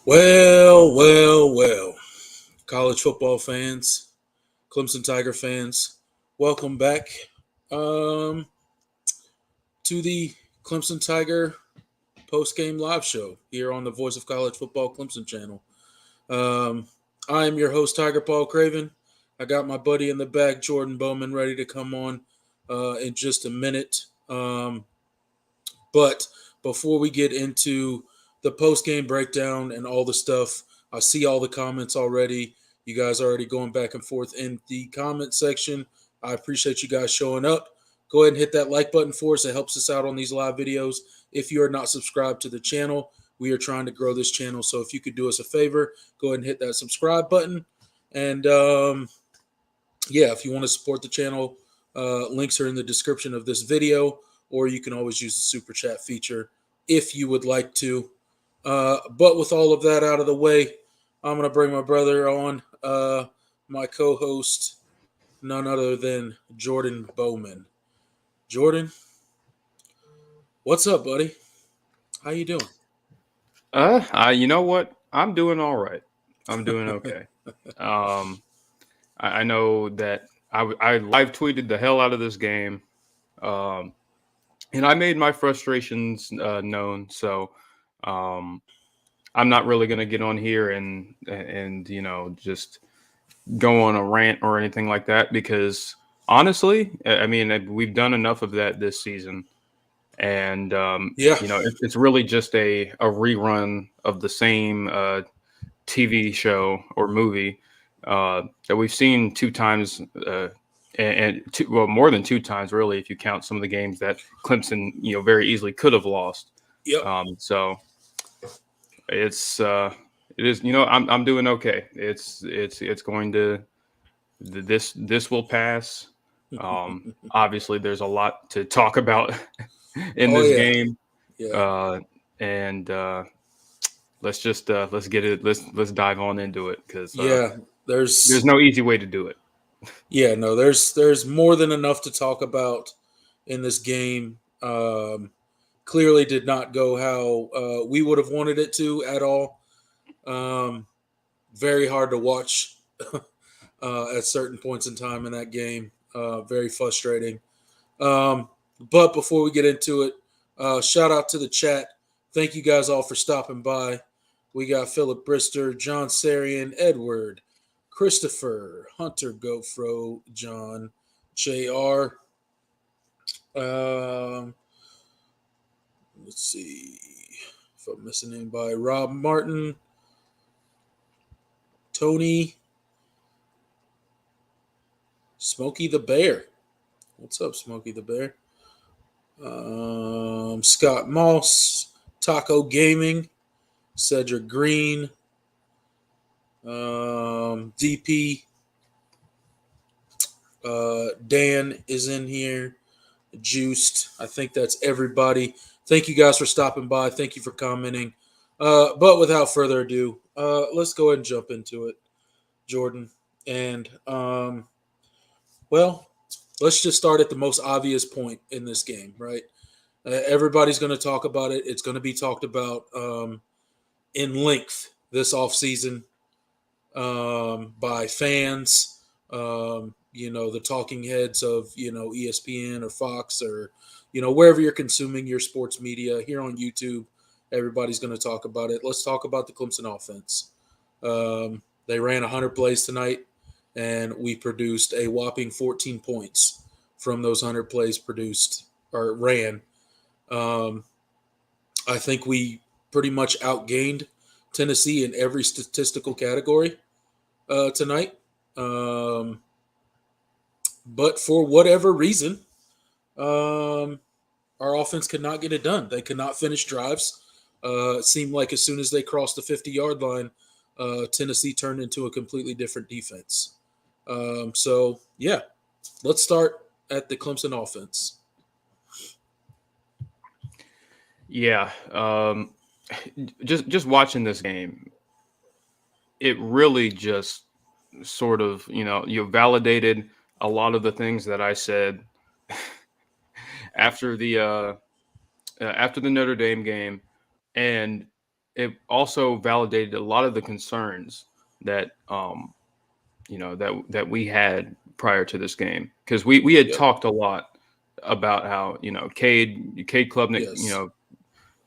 Well. College football fans, Clemson Tiger fans, welcome back um, to the Clemson Tiger post-game live show here on the Voice of College Football Clemson channel. Um, I am your host, Tiger Paul Craven. I got my buddy in the back, Jordan Bowman, ready to come on in just a minute. But before we get into the post-game breakdown and all the stuff, I see all the comments already. You guys are already going back and forth in the comment section. I appreciate you guys showing up. Go ahead and hit that like button for us. It helps us out on these live videos. If you are not subscribed to the channel, we are trying to grow this channel. So if you could do us a favor, go ahead and hit that subscribe button. And if you want to support the channel, links are in the description of this video, or you can always use the super chat feature if you would like to. But with all of that out of the way, I'm going to bring my brother on, my co-host, none other than Jordan Bowman. Jordan, what's up, buddy? How you doing? You know what? I'm doing all right. I'm doing okay. I know that I live tweeted the hell out of this game, and I made my frustrations known. So I'm not really going to get on here and just go on a rant or anything like that because honestly, I mean we've done enough of that this season. And it's really just a rerun of the same TV show or movie that we've seen two times, more than two times, really, if you count some of the games that Clemson, very easily could have lost. Yep. So it is. I'm doing okay. It's going to this will pass. Obviously, there's a lot to talk about in this game. Yeah. Let's just let's get it. Let's dive on into it because there's no easy way to do it. Yeah, no, there's more than enough to talk about in this game. Clearly did not go how we would have wanted it to at all. Very hard to watch at certain points in time in that game. Very frustrating. But before we get into it, shout out to the chat. Thank you guys all for stopping by. We got Philip Brister, John Sarian, Edward, Christopher, Hunter Gofro, John, JR. Let's see if I'm missing anybody. Rob Martin, Tony, Smokey the Bear. What's up, Smokey the Bear? Scott Moss, Taco Gaming, Cedric Green, DP, Dan is in here, Juiced. I think that's everybody. Thank you guys for stopping by. Thank you for commenting. But without further ado, let's go ahead and jump into it, Jordan. And, let's just start at the most obvious point in this game, right? Everybody's going to talk about it. It's going to be talked about in length this offseason by fans, the talking heads of, ESPN or Fox or, wherever you're consuming your sports media. Here on YouTube, everybody's going to talk about it. Let's talk about the Clemson offense. They ran 100 plays tonight, and we produced a whopping 14 points from those 100 plays produced or ran. I think we pretty much outgained Tennessee in every statistical category tonight. But for whatever reason, our offense could not get it done. They could not finish drives. It seemed like as soon as they crossed the 50-yard line, Tennessee turned into a completely different defense. Let's start at the Clemson offense. Yeah, just watching this game, it really just sort of you validated a lot of the things that I said after the Notre Dame game, and it also validated a lot of the concerns that that we had prior to this game, because we had Yep. talked a lot about how Cade Klubnik, Yes.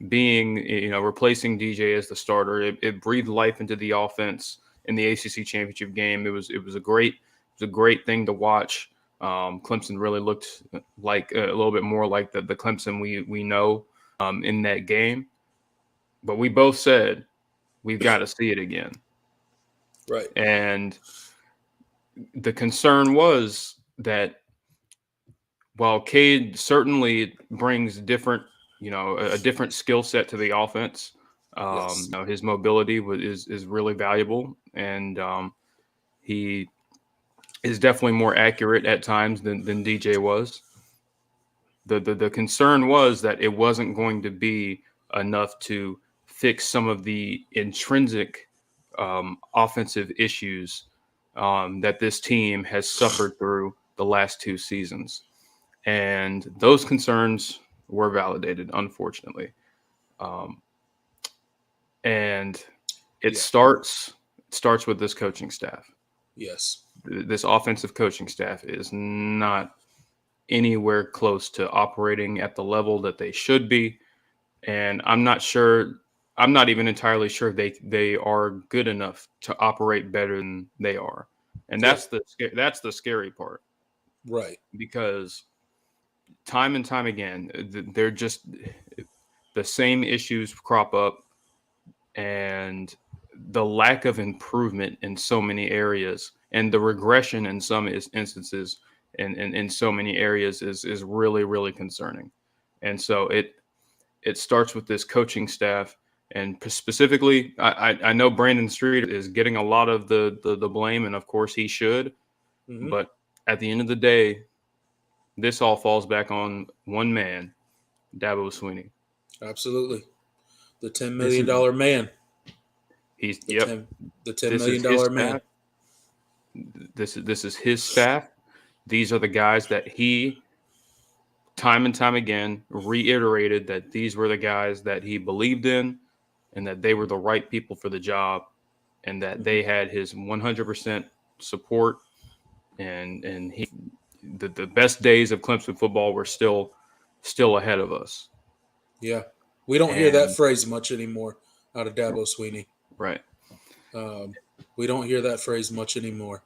being replacing DJ as the starter, it breathed life into the offense in the ACC championship game. It was a great thing to watch. Clemson really looked like a little bit more like the Clemson we know in that game. But we both said we've got to see it again. Right. And the concern was that while Cade certainly brings a different skill set to the offense, Yes. his mobility is really valuable, and he is definitely more accurate at times than DJ was. The concern was that it wasn't going to be enough to fix some of the intrinsic offensive issues that this team has suffered through the last 2 seasons. And those concerns were validated, unfortunately. Um, and it Yeah. starts with this coaching staff. Yes. This offensive coaching staff is not anywhere close to operating at the level that they should be, and I'm not even entirely sure they are good enough to operate better than they are. And Yeah. that's the scary part, Right. because time and time again they're just the same issues crop up, and the lack of improvement in so many areas and the regression in some instances in so many areas is really, really concerning. And so it starts with this coaching staff, and specifically I know Brandon Street is getting a lot of the blame, and of course he should, Mm-hmm. but at the end of the day, this all falls back on one man, Dabo Swinney. Absolutely. The $10 This million is man. he's The yep. ten. The $10 This is million his man. staff. This is his staff. These are the guys that he time and time again reiterated that these were the guys that he believed in, and that they were the right people for the job, and that they had his 100% support, and the best days of Clemson football were still ahead of us. Yeah. We don't hear that And phrase much anymore out of Dabo Sweeney. right. Um, we don't hear that phrase much anymore.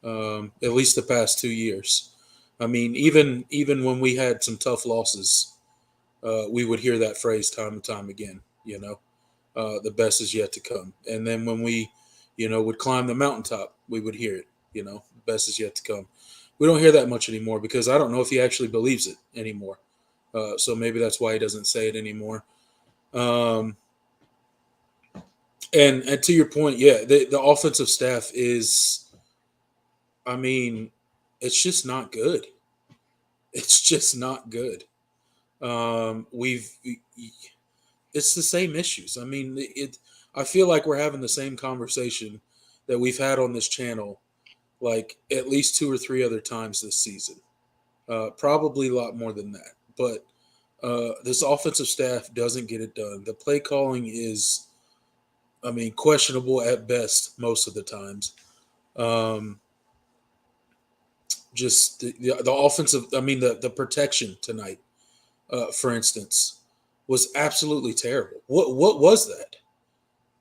At least the past 2 years. I mean, even when we had some tough losses, we would hear that phrase time and time again. The best is yet to come. And then when we, would climb the mountaintop, we would hear it. The best is yet to come. We don't hear that much anymore because I don't know if he actually believes it anymore. So maybe that's why he doesn't say it anymore. Um, and to your point, yeah, the offensive staff is, I mean, it's just not good. It's just not good. We've it's the same issues. I mean, I feel like we're having the same conversation that we've had on this channel, like at least 2 or 3 other times this season. Probably a lot more than that. But this offensive staff doesn't get it done. The play calling is, I mean, questionable at best most of the times. Um, just the offensive, I mean, the protection tonight, for instance, was absolutely terrible. What was that?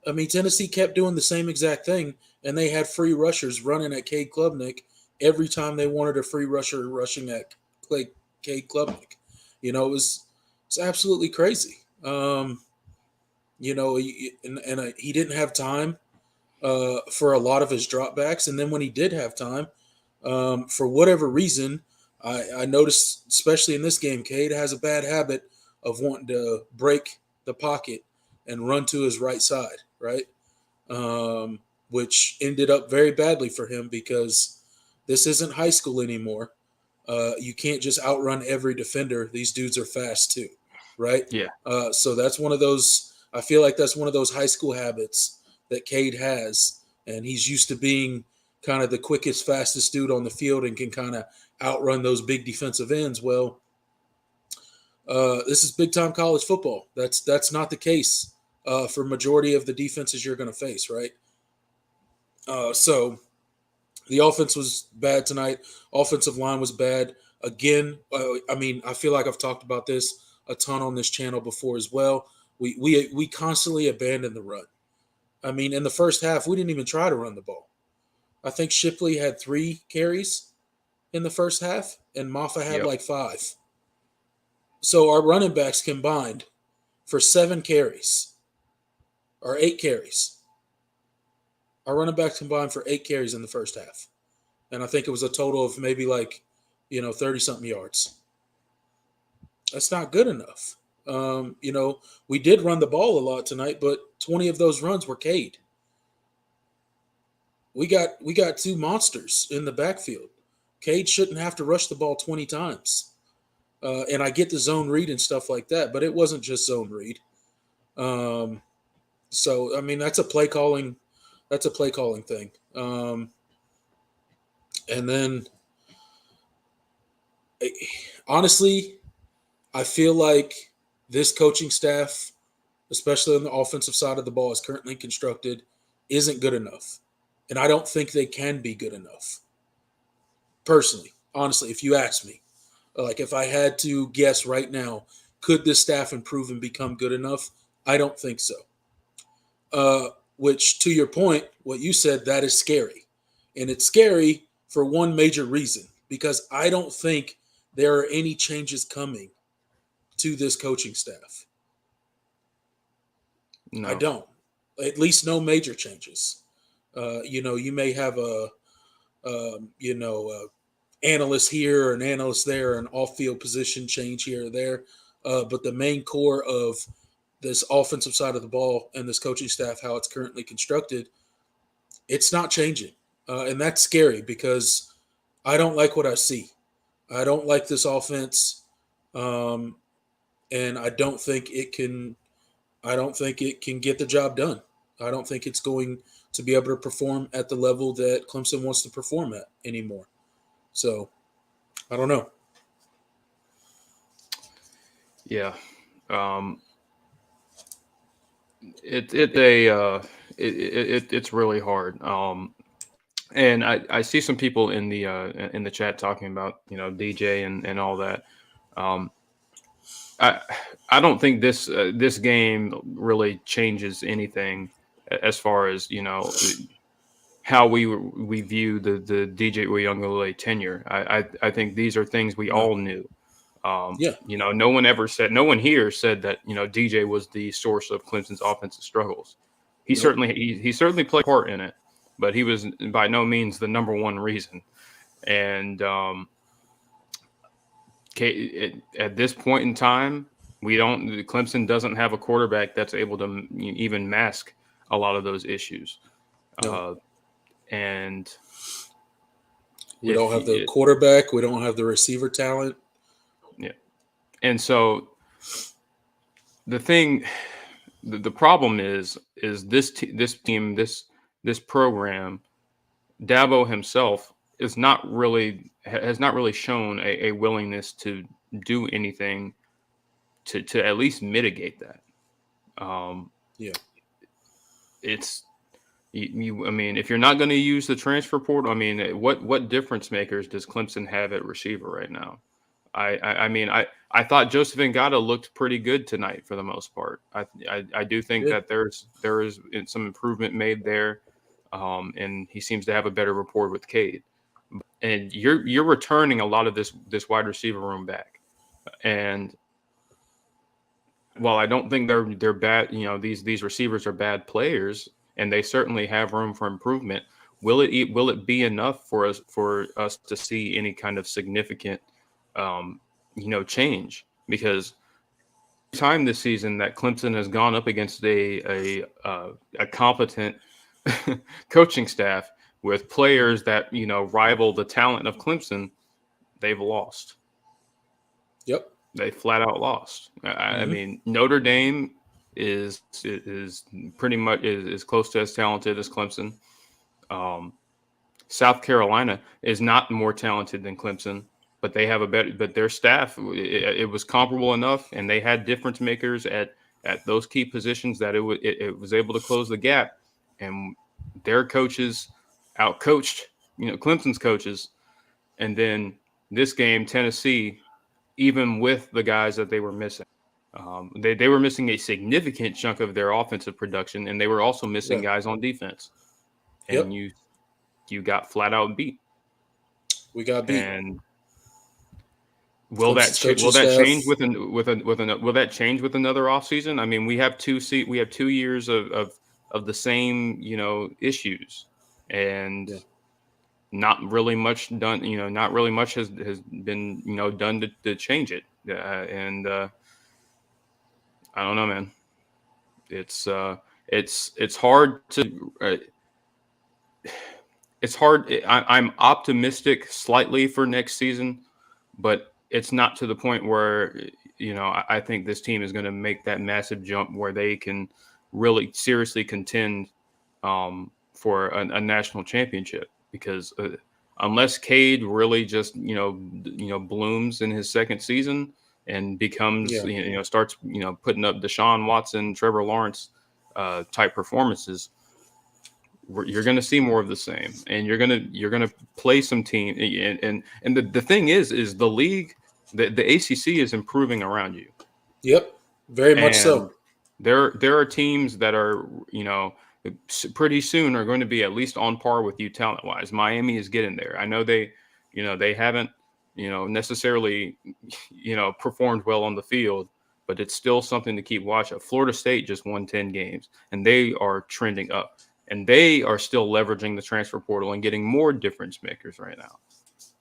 I mean, Tennessee kept doing the same exact thing, and they had free rushers running at Cade Klubnik every time they wanted a free rusher rushing at Cade Klubnik. It's absolutely crazy. He didn't have time for a lot of his dropbacks, and then when he did have time, for whatever reason, I noticed, especially in this game, Cade has a bad habit of wanting to break the pocket and run to his right side, right? Which ended up very badly for him because this isn't high school anymore. You can't just outrun every defender. These dudes are fast too, right? Yeah. So that's one of those. I feel like that's one of those high school habits that Cade has, and he's used to being kind of the quickest, fastest dude on the field and can kind of outrun those big defensive ends. Well, this is big time college football. That's not the case for majority of the defenses you're going to face, right? So the offense was bad tonight. Offensive line was bad. Again, I feel like I've talked about this a ton on this channel before as well. We constantly abandon the run. I mean, in the first half, we didn't even try to run the ball. I think Shipley had 3 carries in the first half, and Maffa had Yep. like 5. So our running backs combined for 7 carries or 8 carries. Our running backs combined for 8 carries in the first half. And I think it was a total of maybe 30-something yards. That's not good enough. We did run the ball a lot tonight, but 20 of those runs were Cade. We got 2 monsters in the backfield. Cade shouldn't have to rush the ball 20 times. And I get the zone read and stuff like that, but it wasn't just zone read. So I mean that's a play calling thing. And then honestly, I feel like this coaching staff, especially on the offensive side of the ball as currently constructed, isn't good enough. And I don't think they can be good enough. Personally, honestly, if you ask me, like if I had to guess right now, could this staff improve and become good enough? I don't think so. Which, to your point, what you said, that is scary. And it's scary for one major reason, because I don't think there are any changes coming to this coaching staff. No. I don't. At least no major changes. You may have a analyst here or an analyst there, an off-field position change here or there. But the main core of this offensive side of the ball and this coaching staff, how it's currently constructed, it's not changing. And that's scary because I don't like what I see. I don't like this offense. And I don't think it can get the job done. I don't think it's going to be able to perform at the level that Clemson wants to perform at anymore. So, I don't know. Yeah. It's really hard. And I see some people in the chat talking about DJ and all that. I don't think this game really changes anything as far as how we view the DJ Uyunglele tenure. I think these are things we all knew. No one here said that DJ was the source of Clemson's offensive struggles. He certainly played a part in it, but he was by no means the number one reason. And at this point in time, Clemson doesn't have a quarterback that's able to even mask a lot of those issues. No. And we don't have the quarterback. We don't have the receiver talent. Yeah. And so the problem is this team, this program, Dabo himself has not really shown a willingness to do anything to at least mitigate that. It's I mean, if you're not going to use the transfer portal, I mean, what difference makers does Clemson have at receiver right now? I thought Joseph Ngata looked pretty good tonight for the most part. I do think that there is some improvement made there, and he seems to have a better rapport with Cade. And you're returning a lot of this wide receiver room back, and while I don't think they're bad, these receivers are bad players, and they certainly have room for improvement. Will it be enough for us to see any kind of significant change? Because time this season that Clemson has gone up against a competent coaching staff with players that rival the talent of Clemson, they've lost. Yep, they flat out lost. I mean, Notre Dame is pretty much is close to as talented as Clemson. South Carolina is not more talented than Clemson, but they have but their staff, it was comparable enough, and they had difference makers at at those key positions that it was able to close the gap, and their coaches outcoached Clemson's coaches, and then this game Tennessee, even with the guys that they were missing. They were missing a significant chunk of their offensive production, and they were also missing Yeah. guys on defense. Yep. And you got flat out beat. We got beat. And will Clemson's that coaching staff. change will that change with another offseason? I mean, we have 2 years of the same issues, and Yeah. not really much done. Not really much has been done to change it. And I don't know, man. It's hard to. It's hard. I'm optimistic slightly for next season, but it's not to the point where I think this team is going to make that massive jump where they can really seriously contend for a national championship. Because unless Cade really just blooms in his second season and becomes starts putting up Deshaun Watson, Trevor Lawrence type performances, you're going to see more of the same, and you're going to play some team. And the thing is the league, the ACC is improving around you. Yep, very much so. There are teams that are pretty soon are going to be at least on par with you talent wise. Miami is getting there. I know they haven't necessarily performed well on the field, but it's still something to keep watch of. Florida State just won 10 games, and they are trending up. And they are still leveraging the transfer portal and getting more difference makers right now.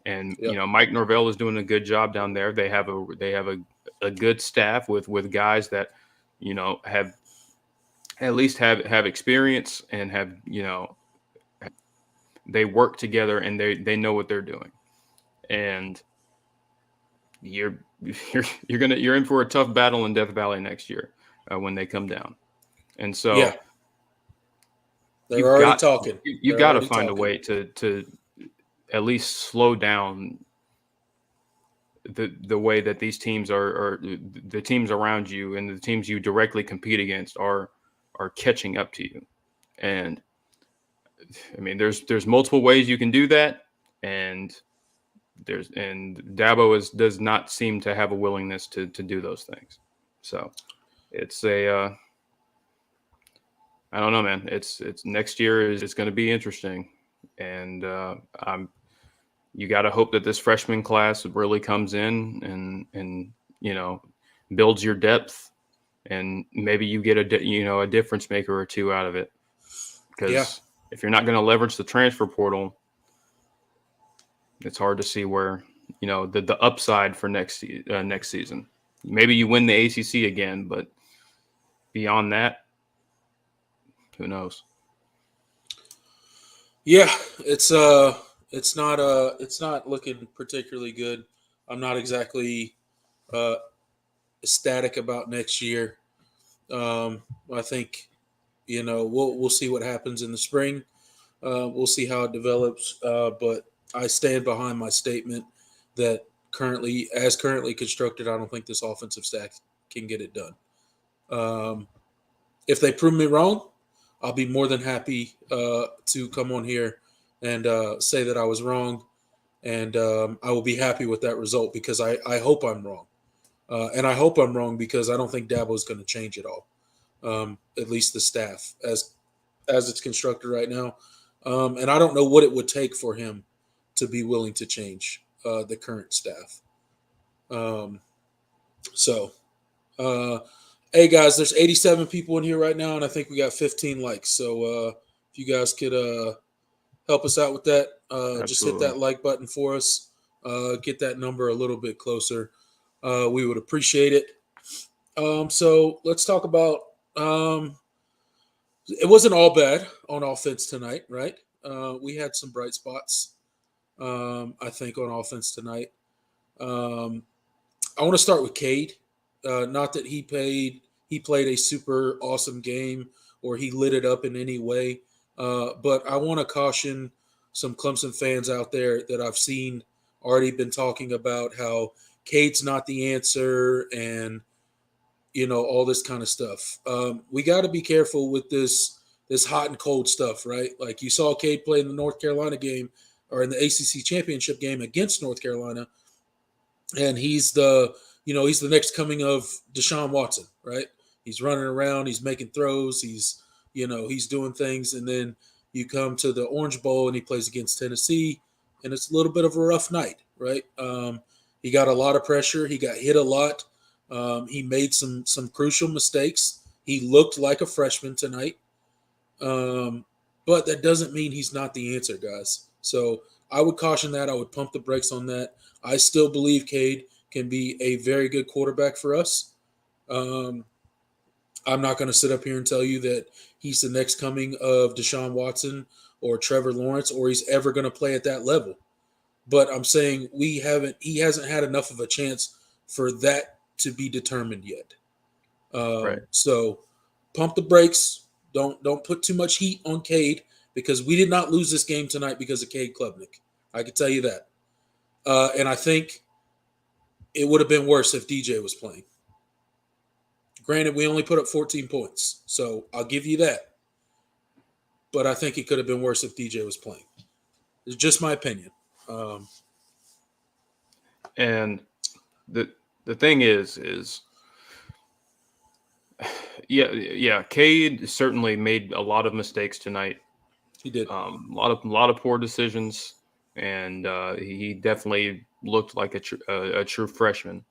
And Mike Norvell is doing a good job down there. They have a good staff with guys that have at least have experience and have they work together and they know what they're doing. And you're in for a tough battle in Death Valley next year when they come down. And so yeah. They're already talking. You've got to find a way to at least slow down the way that these teams are the teams around you and the teams you directly compete against are catching up to you. And I mean, there's multiple ways you can do that, and Dabo does not seem to have a willingness to do those things. So it's I don't know, man. It's next year it's going to be interesting, and you got to hope that this freshman class really comes in and builds your depth, and maybe you get a difference maker or two out of it. Because if you're not going to leverage the transfer portal, it's hard to see where the upside for next season. Maybe you win the ACC again, but beyond that, who knows? Yeah, it's not looking particularly good. I'm not exactly ecstatic about next year. I think we'll see what happens in the spring. We'll see how it develops. But I stand behind my statement that currently constructed, I don't think this offensive stack can get it done. If they prove me wrong, I'll be more than happy to come on here and say that I was wrong, and I will be happy with that result because I hope I'm wrong, and I hope I'm wrong because I don't think Dabo is going to change it all, at least the staff as it's constructed right now, and I don't know what it would take for him to be willing to change the current staff. Hey guys, there's 87 people in here right now, and I think we got 15 likes. So if you guys could help us out with that, just hit that like button for us. Get that number a little bit closer. We would appreciate it. So let's talk about. It wasn't all bad on offense tonight, right? We had some bright spots. I think on offense tonight. I want to start with Cade. Not that he played a super awesome game or he lit it up in any way. But I want to caution some Clemson fans out there that I've seen already been talking about how Cade's not the answer. And, all this kind of stuff. We got to be careful with this hot and cold stuff, right? Like you saw Cade play in the North Carolina game or in the ACC championship game against North Carolina, and he's the next coming of Deshaun Watson, right? He's running around, he's making throws, he's doing things, and then you come to the Orange Bowl and he plays against Tennessee, and it's a little bit of a rough night, right? He got a lot of pressure, he got hit a lot, he made some crucial mistakes. He looked like a freshman tonight, but that doesn't mean he's not the answer, guys. So I would caution that. I would pump the brakes on that. I still believe Cade can be a very good quarterback for us. I'm not going to sit up here and tell you that he's the next coming of Deshaun Watson or Trevor Lawrence, or he's ever going to play at that level. But I'm saying he hasn't had enough of a chance for that to be determined yet. Right. So pump the brakes. Don't put too much heat on Cade, because we did not lose this game tonight because of Cade Klubnik. I can tell you that. And I think it would have been worse if DJ was playing. Granted, we only put up 14 points, so I'll give you that. But I think it could have been worse if DJ was playing. It's just my opinion. And the thing is yeah, Cade certainly made a lot of mistakes tonight. He did. A lot of poor decisions, and he definitely looked like a true freshman.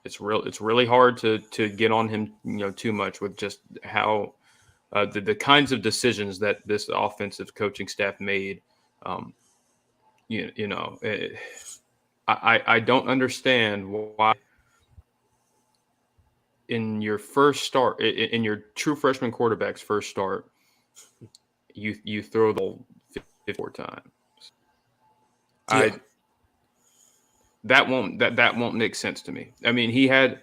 It's really hard to get on him, too much with just how the kinds of decisions that this offensive coaching staff made. I don't understand why in your first start, in your true freshman quarterback's first start, you throw the ball 54 times. Yeah. That won't make sense to me. I mean, he had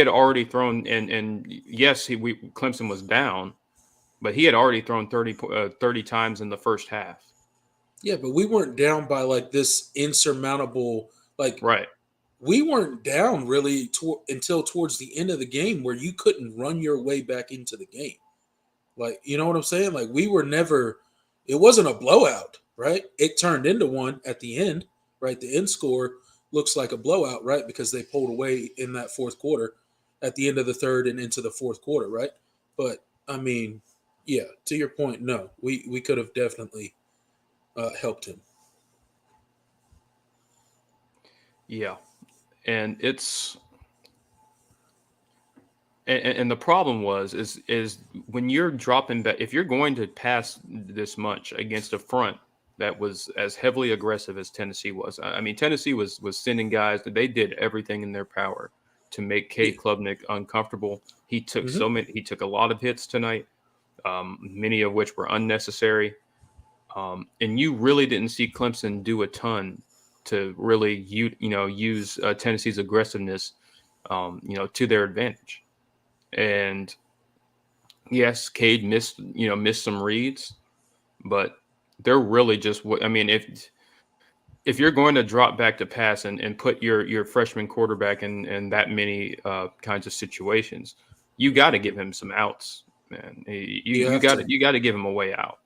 already thrown, and yes, Clemson was down, but he had already thrown 30 times in the first half. Yeah, but we weren't down by like this insurmountable, like, right. We weren't down really until towards the end of the game, where you couldn't run your way back into the game. Like, you know what I'm saying? Like, we were never, it wasn't a blowout, right? It turned into one at the end, right? The end score looks like a blowout, right? Because they pulled away in that fourth quarter at the end of the third and into the fourth quarter, right? But, I mean, yeah, to your point, no, we could have definitely helped him. Yeah. And it's and the problem is when you're dropping back, if you're going to pass this much against a front that was as heavily aggressive as Tennessee was. I mean, Tennessee was sending guys that they did everything in their power to make Cade Klubnik uncomfortable. He took he took a lot of hits tonight, many of which were unnecessary. And you really didn't see Clemson do a ton to really use Tennessee's aggressiveness to their advantage. And yes, Cade missed some reads, but they're really just if you're going to drop back to pass and put your freshman quarterback in that many kinds of situations, you got to give him some outs, man. You got to give him a way out.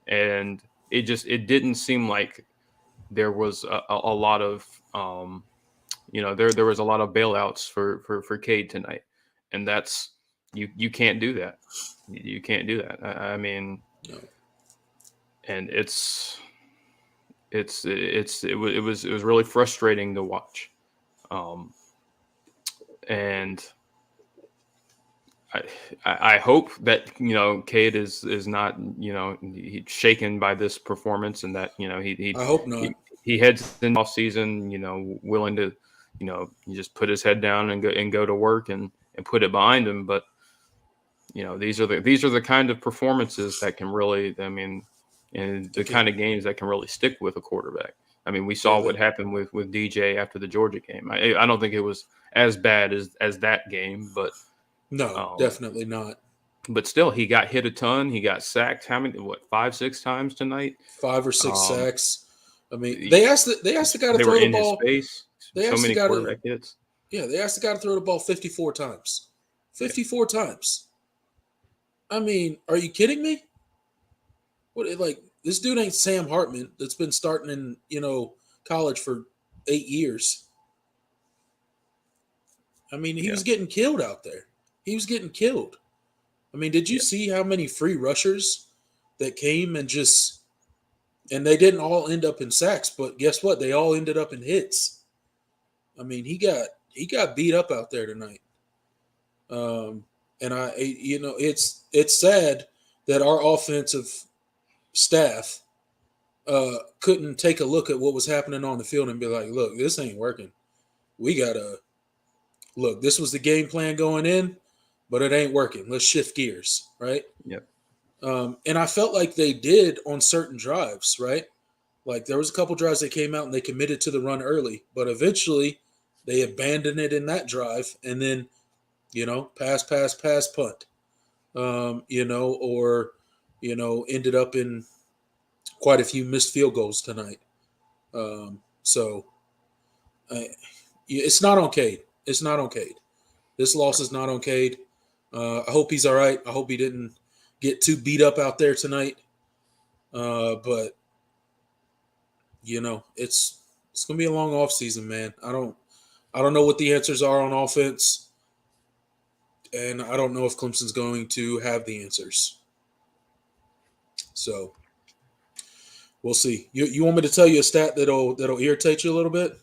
And it didn't seem like there was a lot of there was a lot of bailouts for Cade tonight, and that's you can't do that. You can't do that. I mean, no. And it was really frustrating to watch, and I hope that Cade is not shaken by this performance, and that he I hope not. He heads in off season willing to just put his head down and go to work and put it behind him. But these are the kind of performances that can really, and the kind of games that can really stick with a quarterback. I mean, we saw what happened with DJ after the Georgia game. I don't think it was as bad as that game, but no, definitely not. But still, he got hit a ton. He got sacked. How many? 5-6 times tonight? 5 or 6 sacks. I mean, they asked the guy to throw the ball. His face. So many quarterback hits. Yeah, they asked the guy to throw the ball 54 times. Yeah. 54 times. I mean, are you kidding me? What like this dude ain't Sam Hartman that's been starting in, college for 8 years. I mean, he Yeah. was getting killed out there. He was getting killed. I mean, did you Yeah. see how many free rushers that came and they didn't all end up in sacks, but guess what? They all ended up in hits. I mean, he got beat up out there tonight. And it's sad that our offensive staff couldn't take a look at what was happening on the field and be like, look, this ain't working. We gotta look. This was the game plan going in, but it ain't working. Let's shift gears, right? Yep. And I felt like they did on certain drives, right? Like there was a couple drives that came out and they committed to the run early, but eventually they abandoned it in that drive, and then pass, punt, or ended up in quite a few missed field goals tonight. So it's not on Cade. It's not on Cade. This loss is not on Cade. I hope he's all right. I hope he didn't get too beat up out there tonight. But it's gonna be a long off season, man. I don't know what the answers are on offense, and I don't know if Clemson's going to have the answers. So we'll see. You want me to tell you a stat that'll irritate you a little bit?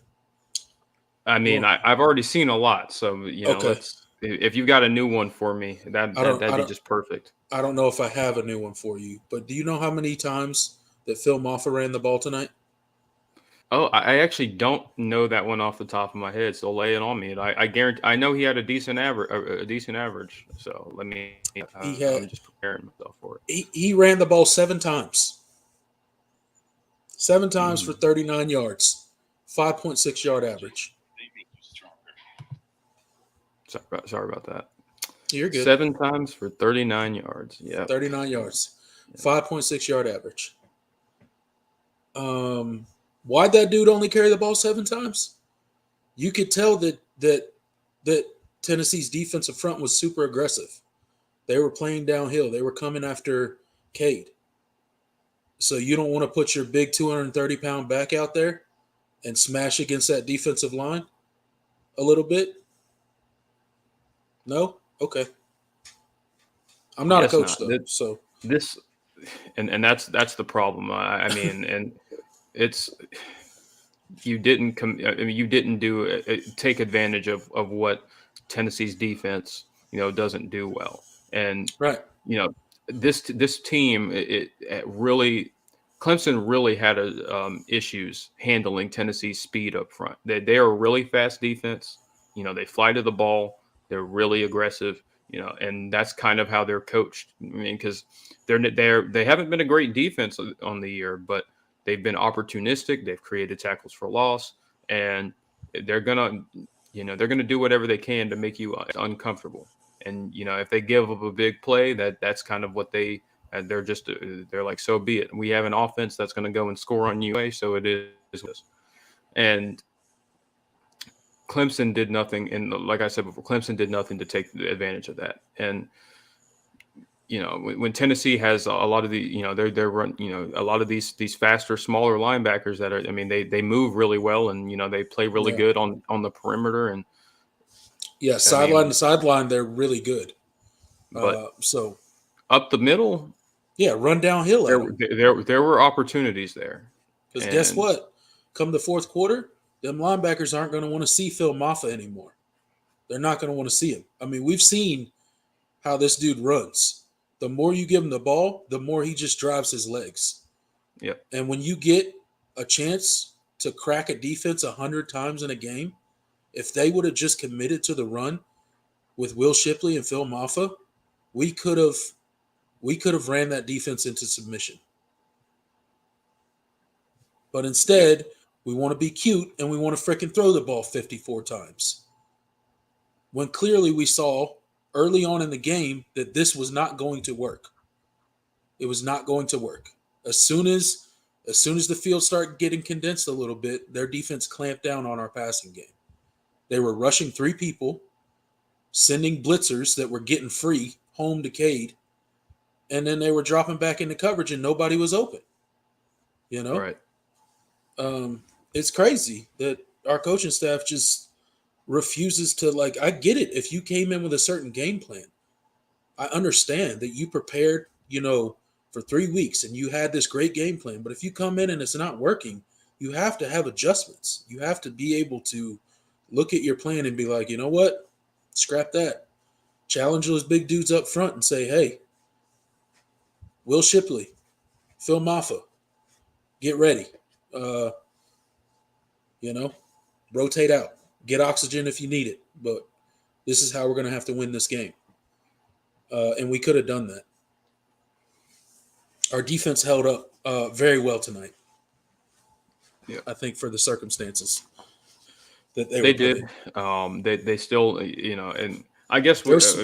I mean, Well, I've already seen a lot, so okay. let's. If you've got a new one for me, I don't. I that'd be don't. just perfect. I don't know if I have a new one for you, but do you know how many times that Phil Maffa ran the ball tonight? Oh, I actually don't know that one off the top of my head, so lay it on me. And I guarantee I know he had a decent average, a decent average. So let me. He had I'm just preparing myself for it. he ran the ball 7 times. 7 times for Mm, 39 yards, 5.6 yard average. sorry about that. You're good. 7 times for 39 yards. Yep. 39 yards, 5.6 yard average. Why'd that dude only carry the ball 7 times? You could tell that Tennessee's defensive front was super aggressive. They were playing downhill. They were coming after Cade. So you don't want to put your big 230-pound back out there and smash against that defensive line a little bit? No? Okay. I'm not a Guess coach not. though, so This and that's the problem. I mean, and it's I mean, you didn't take advantage of what Tennessee's defense doesn't do well, and right. you know this team it really Clemson really had issues handling Tennessee's speed up front. They are a really fast defense. They fly to the ball. They're really aggressive. And that's kind of how they're coached. I mean, because they haven't been a great defense on the year, but they've been opportunistic. They've created tackles for loss, and they're gonna they're gonna do whatever they can to make you uncomfortable. And if they give up a big play, that's kind of what they're like, so be it. We have an offense that's going to go and score on you, so it is. And Clemson did nothing, and like I said before, Clemson did nothing to take advantage of that. And when Tennessee has a lot of they're run, a lot of these faster, smaller linebackers that are, I mean, they move really well, and they play really Yeah. good on the perimeter. And Yeah, I sideline to mean, sideline, they're really good. but So up the middle, yeah, run downhill at there them. there were opportunities there, Because guess and what? Come the fourth quarter, them linebackers aren't going to want to see Phil Maffa anymore. They're not going to want to see him. I mean, we've seen how this dude runs. The more you give him the ball, the more he just drives his legs. yep. And when you get a chance to crack a defense 100 times in a game, if they would have just committed to the run with Will Shipley and Phil Maffa, we could have ran that defense into submission. But Yep. instead, we want to be cute and we want to freaking throw the ball 54 times. When clearly we saw early on in the game that this was not going to work. It was not going to work. As soon as the field started getting condensed a little bit, their defense clamped down on our passing game. They were rushing 3 people, sending blitzers that were getting free home to Cade, and then they were dropping back into coverage and nobody was open. You know, Right. it's crazy that our coaching staff just refuses to, like, I get it. If you came in with a certain game plan, I understand that you prepared, for 3 weeks and you had this great game plan. But if you come in and it's not working, you have to have adjustments. You have to be able to look at your plan and be like, you know what? Scrap that. Challenge those big dudes up front and say, hey, Will Shipley, Phil Maffa, get ready. Uh, you know, rotate out. Get oxygen if you need it. But this is how we're going to have to win this game. And we could have done that. Our defense held up very well tonight. Yeah. I think for the circumstances that they They were put did. in. They still, and I guess There's,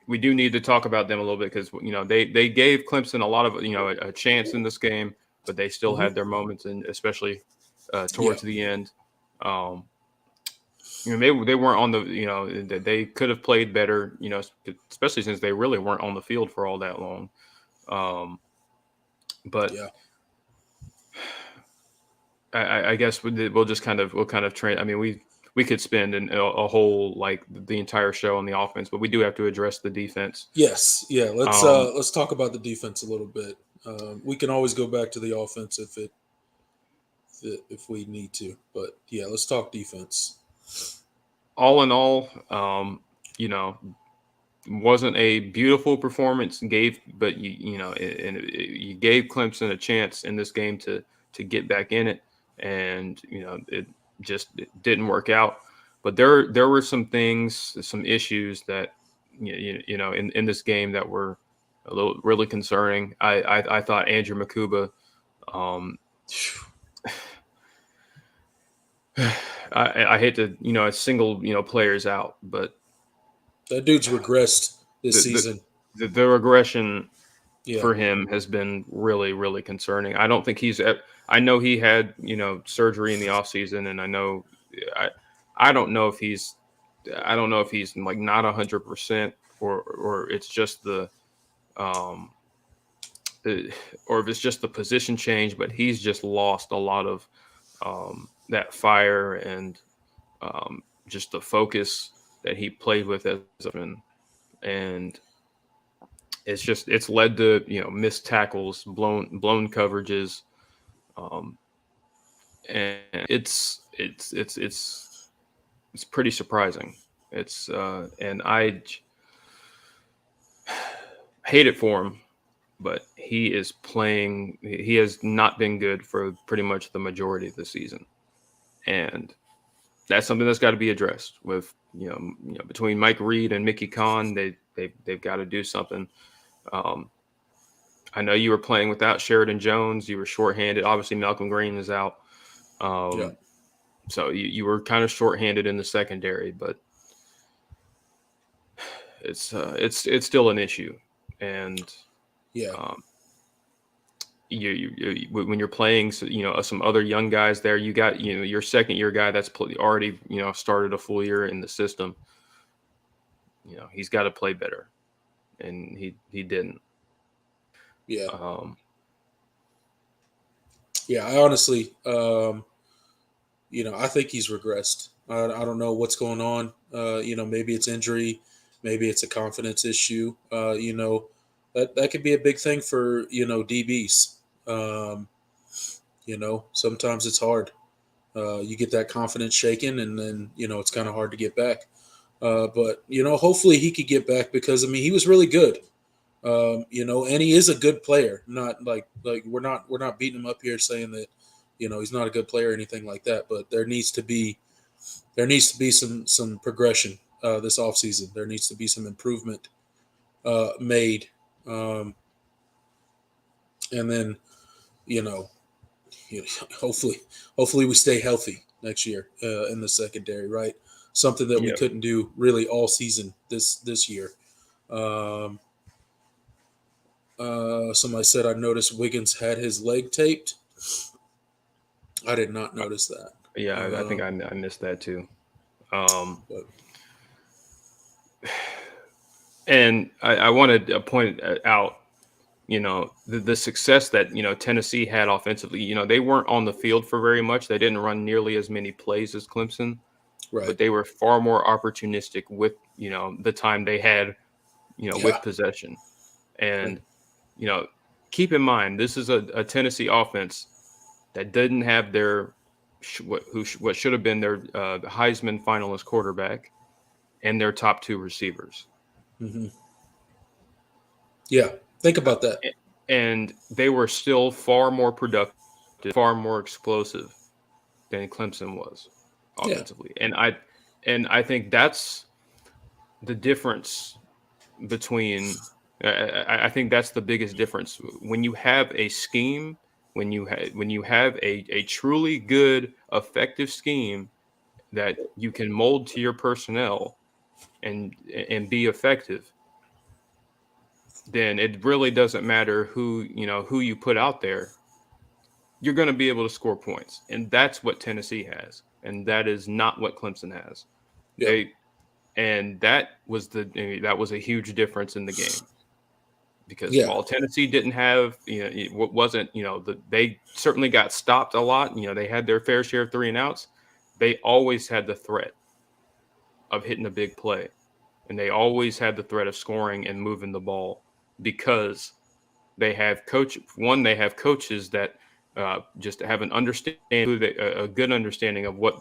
we do need to talk about them a little bit because they gave Clemson a lot of a chance in this game, but they still had their moments, and especially yeah, towards the end. Um, they weren't on the they could have played better, especially since they really weren't on the field for all that long. Um, but yeah, I guess we'll kind of train. I mean, we could spend a whole like the entire show on the offense, but we do have to address the defense. yes, yeah. Um, Let's talk about the defense a little bit. We can always go back to the offense if we need to, but yeah, let's talk defense. all in all, you know, wasn't a beautiful performance. But you gave Clemson a chance in this game to get back in it, and it didn't work out. But there were some things, some issues that in this game that were a little really concerning. I thought Andrew Makuba. Um, I hate to single players out, but That dude's regressed this the season. the regression Yeah, for him has been really, really concerning. I don't think I know he had, surgery in the off season, and I, I don't know if I don't know if he's like not 100% or it's just um, or if it's just the position change, but he's just lost a lot of, that fire and, just the focus that he played with as and it's led to missed tackles, blown coverages, and it's pretty surprising. It's and I hate it for him, but he is playing. He has not been good for pretty much the majority of the season, and that's something that's got to be addressed with between Mike Reed and Mickey Kahn. They've got to do something. Um, I know you were playing without Sheridan Jones. You were shorthanded. Obviously, Malcolm Green is out. yeah, So you were kind of shorthanded in the secondary, but it's still an issue. And yeah, um, when you're playing, some other young guys there, you got your second year guy that's already started a full year in the system. He's got to play better, and he didn't. yeah, Um, yeah. I honestly, I think he's regressed. I don't know what's going on. Maybe it's injury, maybe it's a confidence issue. That could be a big thing for DBs. Sometimes it's hard. You get that confidence shaken, and then it's kind of hard to get back. But hopefully he could get back because I mean he was really good. And he is a good player. Not like we're not beating him up here saying that he's not a good player or anything like that. But there needs to be some progression this offseason. There needs to be some improvement made, and then you know, hopefully we stay healthy next year in the secondary. Right, something that we yeah, couldn't do really all season this year. Um, Somebody said I noticed Wiggins had his leg taped. I did not notice that. yeah. I think I missed that too. But, And I wanted to point out, the success that, Tennessee had offensively. They weren't on the field for very much. They didn't run nearly as many plays as Clemson, right. but they were far more opportunistic with, the time they had, Yeah. with possession. Right. And, you know, keep in mind, this is a Tennessee offense that didn't have their, what should have been their Heisman finalist quarterback and their top two receivers. Mm-hmm. Yeah. Think about that. And they were still far more productive, far more explosive than Clemson was Yeah. offensively. And I think that's the difference between. I think that's the biggest difference when you have a scheme, when you have a truly good, effective scheme that you can mold to your personnel and be effective. Then it really doesn't matter who you put out there. You're going to be able to score points, and that's what Tennessee has, and that is not what Clemson has. Yep. They and that was a huge difference in the game because Yeah. while Tennessee didn't have what wasn't they certainly got stopped a lot. They had their fair share of 3-and-outs. They always had the threat of hitting a big play, and they always had the threat of scoring and moving the ball because they have coaches that just have an a good understanding of what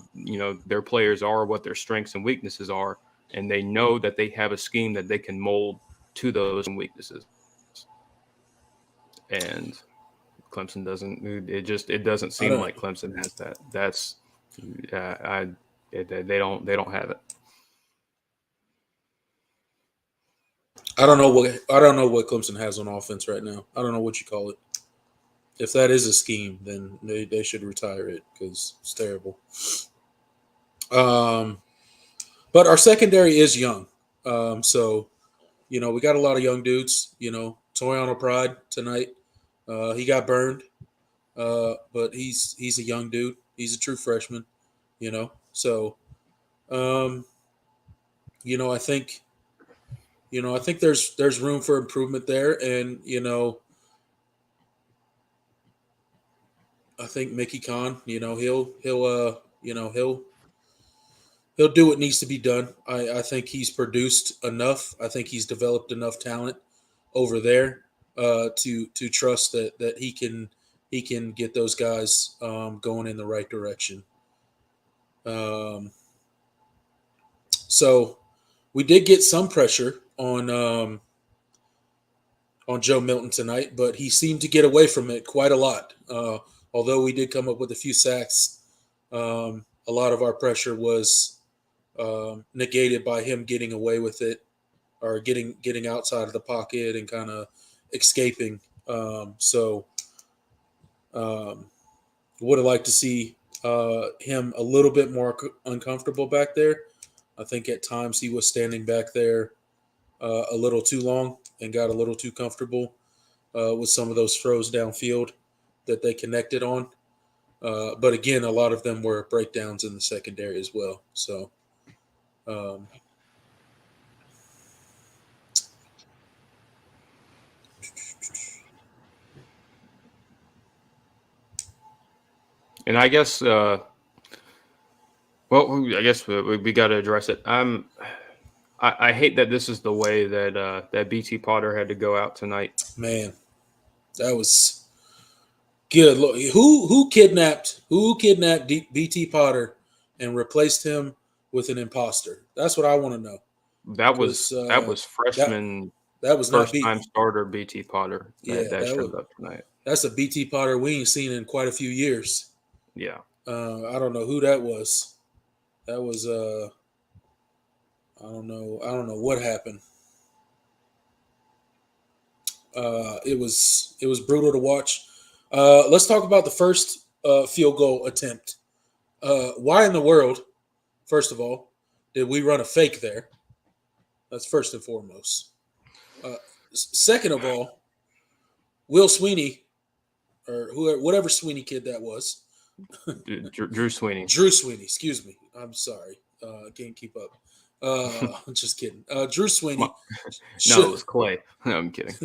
their players are, what their strengths and weaknesses are, and they know that they have a scheme that they can mold to those weaknesses. And Clemson doesn't. It doesn't I seem don't. like Clemson has that. That's I they don't have it. I don't know what Clemson has on offense right now. I don't know what you call it. If that is a scheme, then they should retire it because it's terrible. Um, but our secondary is young. So we got a lot of young dudes. Toyano Pride tonight. He got burned, but he's a young dude. He's a true freshman. So um, I think there's room for improvement there, and I think Mickey Khan, he'll do what needs to be done. I think he's produced enough. I think he's developed enough talent over there to trust that he can get those guys going in the right direction. Um, so we did get some pressure on Joe Milton tonight, but he seemed to get away from it quite a lot. Although we did come up with a few sacks, a lot of our pressure was negated by him getting away with it or getting outside of the pocket and kind of escaping. So would have liked to see him a little bit more uncomfortable back there. I think at times he was standing back there a little too long and got a little too comfortable with some of those throws downfield that they connected on. But again, a lot of them were breakdowns in the secondary as well. So, um, And I guess, I guess we got to address it. I hate that this is the way that BT Potter had to go out tonight. man, that was good. Look, who kidnapped BT Potter and replaced him with an imposter? That's what I want to know. That Because was that was that freshman that was not first B. time starter BT Potter that, Yeah, that showed up tonight. that's a BT Potter we ain't seen in quite a few years. Yeah. I don't know who that was. That was I don't know what happened. It was brutal to watch. Let's talk about the first field goal attempt. Why in the world, first of all, did we run a fake there? That's first and foremost. Uh, Second of all, Will Sweeney or whatever Sweeney kid that was, Drew Sweeney. Drew Sweeney. Excuse me. I'm sorry. Can't keep up. Just kidding. Drew Sweeney No, it should. was Clay. No, I'm kidding.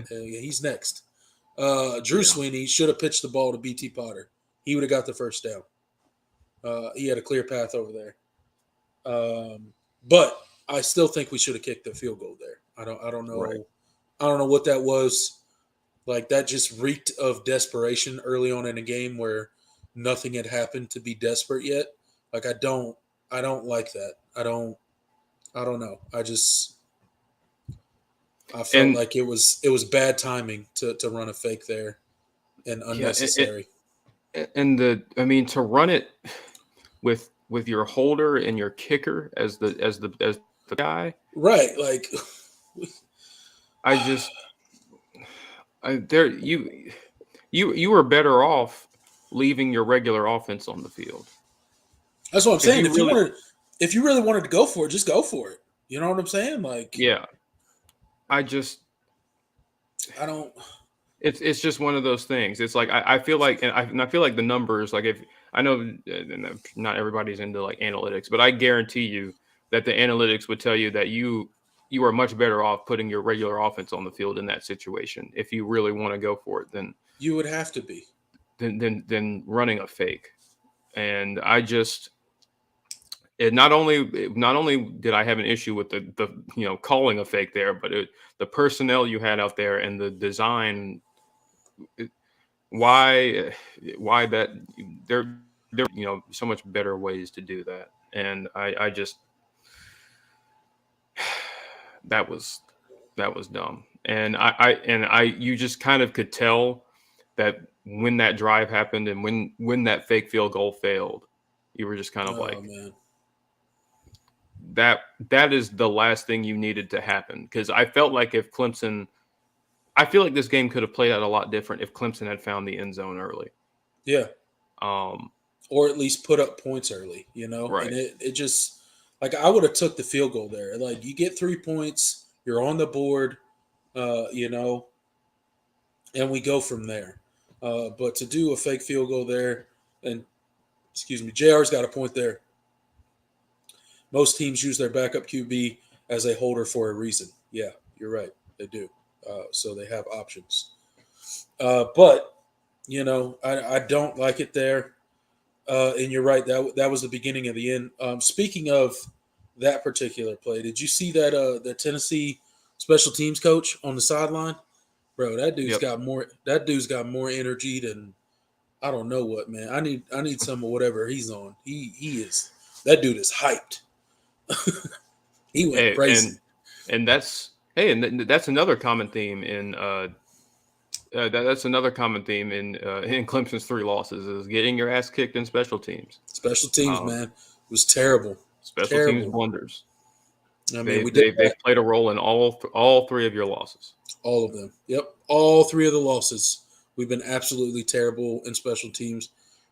He's next. Drew Yeah. Sweeney should have pitched the ball to BT Potter. He would have got the first down. He had a clear path over there. But I still think we should have kicked the field goal there. I don't know. Right. I don't know what that was. Like, that just reeked of desperation early on in a game where nothing had happened to be desperate yet. Like, I don't like that. I don't know. I felt like it was bad timing to run a fake there and unnecessary. To run it with your holder and your kicker as the guy, Right, like you were better off leaving your regular offense on the field. that's what I'm saying. If you really wanted to go for it, just go for it. You know what I'm saying? Like, yeah, I don't. It's just one of those things. It's like I feel like, and I feel like the numbers. Like, if I know not everybody's into like analytics, but I guarantee you that the analytics would tell you that you are much better off putting your regular offense on the field in that situation if you really want to go for it. Then You would have to be. Than running a fake. And I just. Not only did I have an issue with the calling a fake there, but the personnel you had out there and the design. Why that there so much better ways to do that, and I just that was dumb, and you just kind of could tell that when that drive happened and when that fake field goal failed, you were just kind of Man. that is the last thing you needed to happen, because I felt like if Clemson. I feel like this game could have played out a lot different if Clemson had found the end zone early. Yeah. Or at least put up points early, Right. And it just, like, I would have took the field goal there. Like, you get 3 points, you're on the board, and we go from there. But to do a fake field goal there, and JR's got a point there. Most teams use their backup QB as a holder for a reason. Yeah, you're right. They do. So they have options. But, I don't like it there. And you're right. That was the beginning of the end. Speaking of that particular play, did you see that the Tennessee special teams coach on the sideline? Bro, that dude's got more. That dude's got more energy than I don't know what, man. I need some of whatever he's on. He is. That dude is hyped. He went crazy. And that's another common theme in that's another common theme in Clemson's 3 losses is getting your ass kicked in special teams. Special teams, man, it was terrible. Special teams blunders. I mean, they've played a role in all 3 of your losses. All of them. Yep, all 3 of the losses. We've been absolutely terrible in special teams,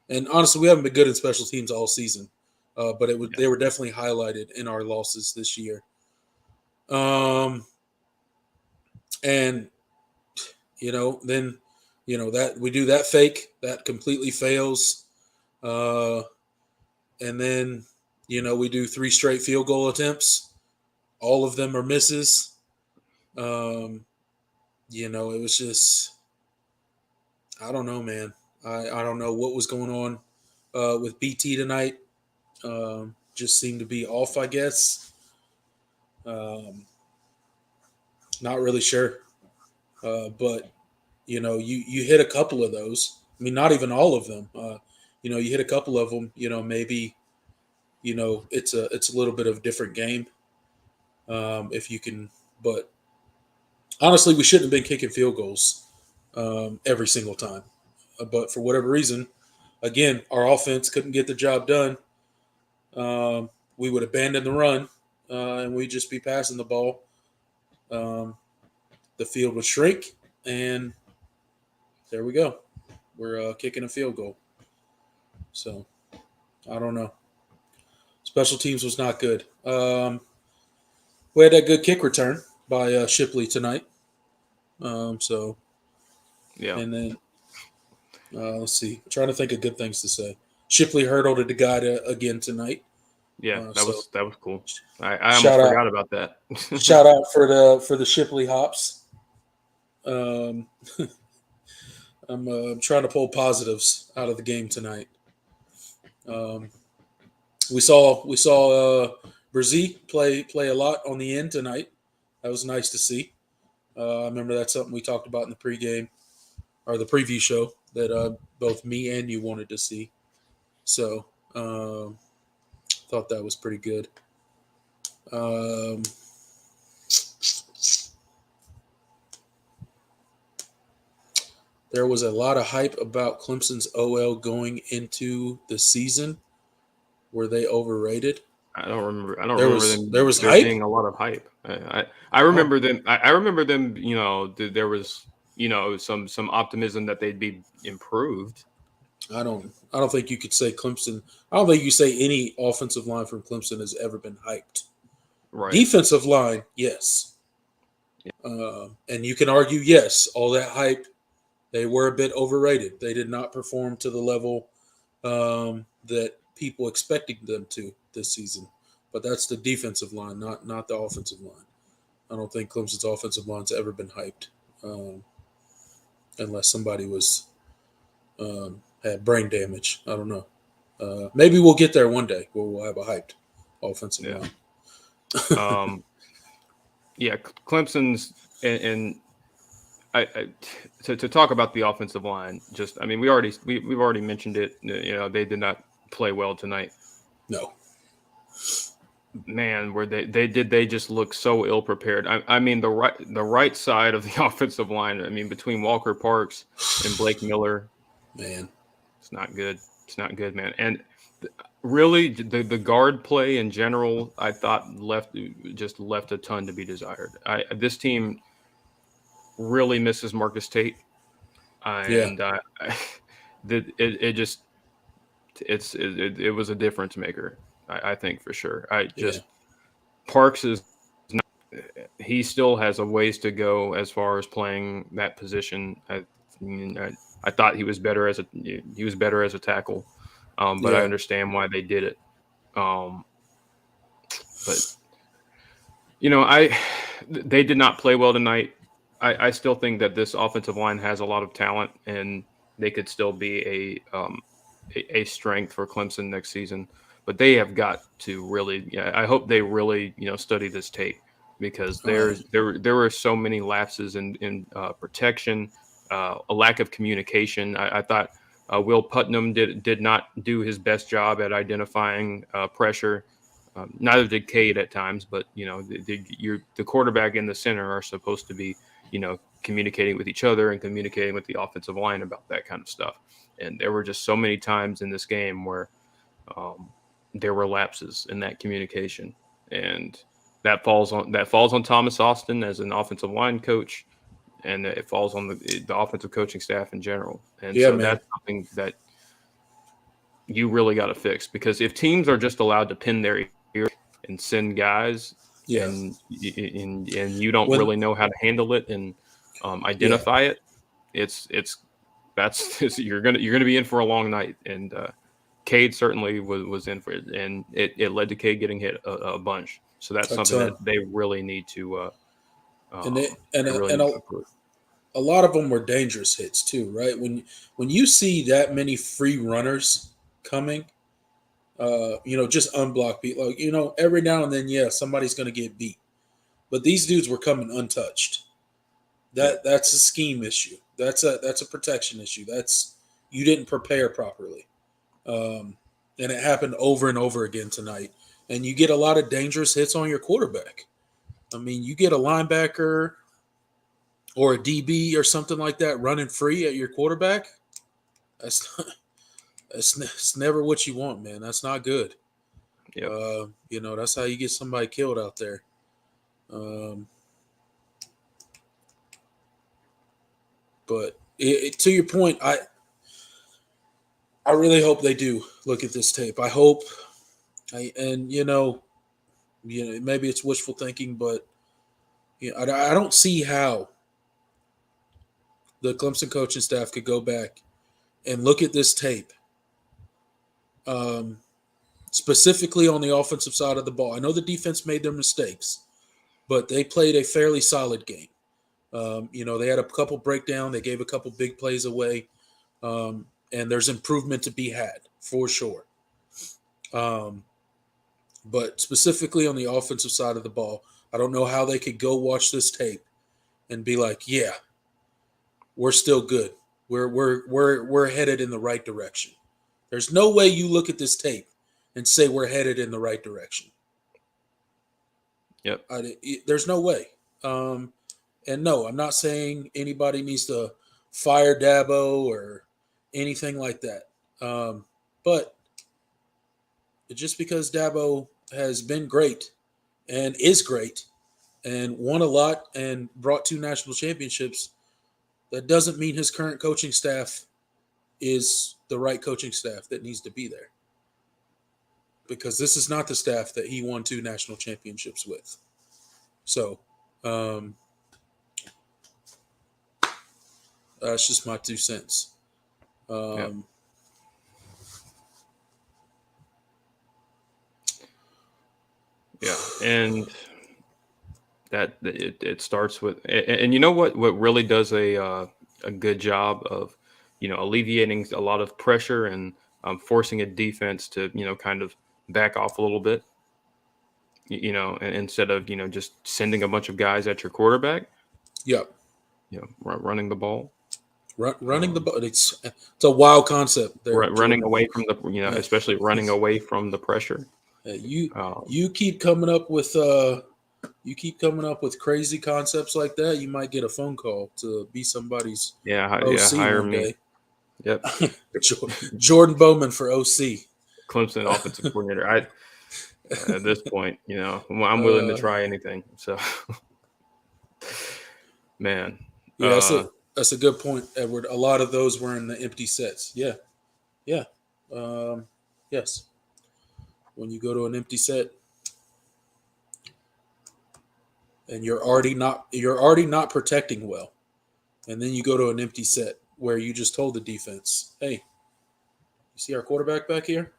and honestly, we haven't been good in special teams all season. But they were definitely highlighted in our losses this year. And then that we do that fake that completely fails, and then we do 3 straight field goal attempts. All of them are misses. It was just, I don't know, man. I don't know what was going on with BT tonight. Just seemed to be off, I guess. Not really sure. But, you hit a couple of those. I mean, not even all of them. You hit a couple of them, maybe, it's a little bit of a different game. If you can, but honestly, we shouldn't have been kicking field goals every single time. But for whatever reason, again, our offense couldn't get the job done. We would abandon the run, and we'd just be passing the ball. The field would shrink, and there we go. We're kicking a field goal. So, I don't know. Special teams was not good. We had that good kick return by Shipley tonight. Yeah. And then, let's see. I'm trying to think of good things to say. Shipley hurdled the guy again tonight, Yeah, So that was cool. I almost shout out forgot about that. shout out for the Shipley Hops. Um, I'm trying to pull positives out of the game tonight. Um, we saw Brzee play a lot on the end tonight. That was nice to see. I remember that's something we talked about in the pregame or the preview show that both me and you wanted to see. So thought that was pretty good. Um, there was a lot of hype about Clemson's OL going into the season. Were they overrated? I don't remember. I don't There remember was them there was there hype. being a lot of hype. I Oh, remember them. I remember them. You know, there was some optimism that they'd be improved. I don't think you could say Clemson. I don't think you say any offensive line from Clemson has ever been hyped. Right. Defensive line, yes. And you can argue, yes, all that hype, they were a bit overrated. They did not perform to the level that people expected them to this season. But that's the defensive line, not the offensive line. I don't think Clemson's offensive line's ever been hyped, unless somebody was had brain damage. I don't know. Maybe we'll get there one day where we'll have a hyped offensive Yeah. line. Um. Yeah. Clemson's and I to talk about the offensive line. Just I mean, we've already mentioned it. You know, they did not play well tonight. No. Man, where they just look so ill prepared. I mean the right side of the offensive line. I mean between Walker Parks and Blake Miller, Man. it's not good. It's not good, man. And really, the guard play in general, I thought left a ton to be desired. This team really misses Marcus Tate, Yeah. and it just it was a difference maker. I think for sure. I Yeah. just Parks is he still has a ways to go as far as playing that position. I thought he was better as a tackle, but I Yeah. understand why they did it. Um, but you know, I they did not play well tonight. I still think that this offensive line has a lot of talent, and they could still be a strength for Clemson next season. But they have got to really, yeah. I hope they really, study this tape because Uh, there were so many lapses in protection, a lack of communication. I thought Will Putnam did not do his best job at identifying pressure. Neither did Cade at times, but the quarterback and the center are supposed to be communicating with each other and communicating with the offensive line about that kind of stuff. And there were just so many times in this game where um, there were lapses in that communication, and that falls on Thomas Austin as an offensive line coach, and it falls on the offensive coaching staff in general. And yeah, so man. that's something that you really got to fix because if teams are just allowed to pin their ear and send guys Yeah. and you don't When really know how to handle it and yeah. identify it, it's that's you're gonna be in for a long night. And Cade certainly was in for it, and it led to Cade getting hit a bunch. So that's A something that ton. they really need to And it, they really need to improve. a lot of them were dangerous hits too, right? When you see that many free runners coming, just unblock people. Like, every now and then, yeah, somebody's going to get beat, but these dudes were coming untouched. Yeah, That's a scheme issue. That's a protection issue. That's you didn't prepare properly, and it happened over and over again tonight. And you get a lot of dangerous hits on your quarterback. I mean, you get a linebacker or a DB or something like that running free at your quarterback. That's not, that's never what you want, man. That's not good. yep. That's how you get somebody killed out there. Um, but to your point, I really hope they do look at this tape. I hope, and maybe it's wishful thinking, but I don't see how the Clemson coaching staff could go back and look at this tape, um, specifically on the offensive side of the ball. I know the defense made their mistakes, but they played a fairly solid game. They had a couple breakdown. They gave a couple big plays away, and there's improvement to be had for sure. But specifically on the offensive side of the ball, I don't know how they could go watch this tape and be like, "Yeah, we're still good. We're headed in the right direction." There's no way you look at this tape and say we're headed in the right direction. Yep. There's no way. And no, I'm not saying anybody needs to fire Dabo or anything like that. But just because Dabo has been great and is great and won a lot and brought 2 national championships, that doesn't mean his current coaching staff is the right coaching staff that needs to be there. Because this is not the staff that he won 2 national championships with. So, that's just my 2 cents. Yeah. Yeah, and that it starts with, and you know what really does a good job of alleviating a lot of pressure and forcing a defense to kind of back off a little bit, and instead of just sending a bunch of guys at your quarterback. Yep. Running the ball. Running the ball. It's a wild concept. There, running away from the especially running away from the pressure. You keep coming up with crazy concepts like that, you might get a phone call to be somebody's OC hire one me. day. Yep. Jordan Bowman for OC. Clemson offensive coordinator. At this point, I'm willing to try anything. So, man. Yeah, that's a good point, Edward. A lot of those were in the empty sets. Yeah. Yes. When you go to an empty set and you're already not protecting well, and then you go to an empty set where you just told the defense, "Hey, you see our quarterback back here?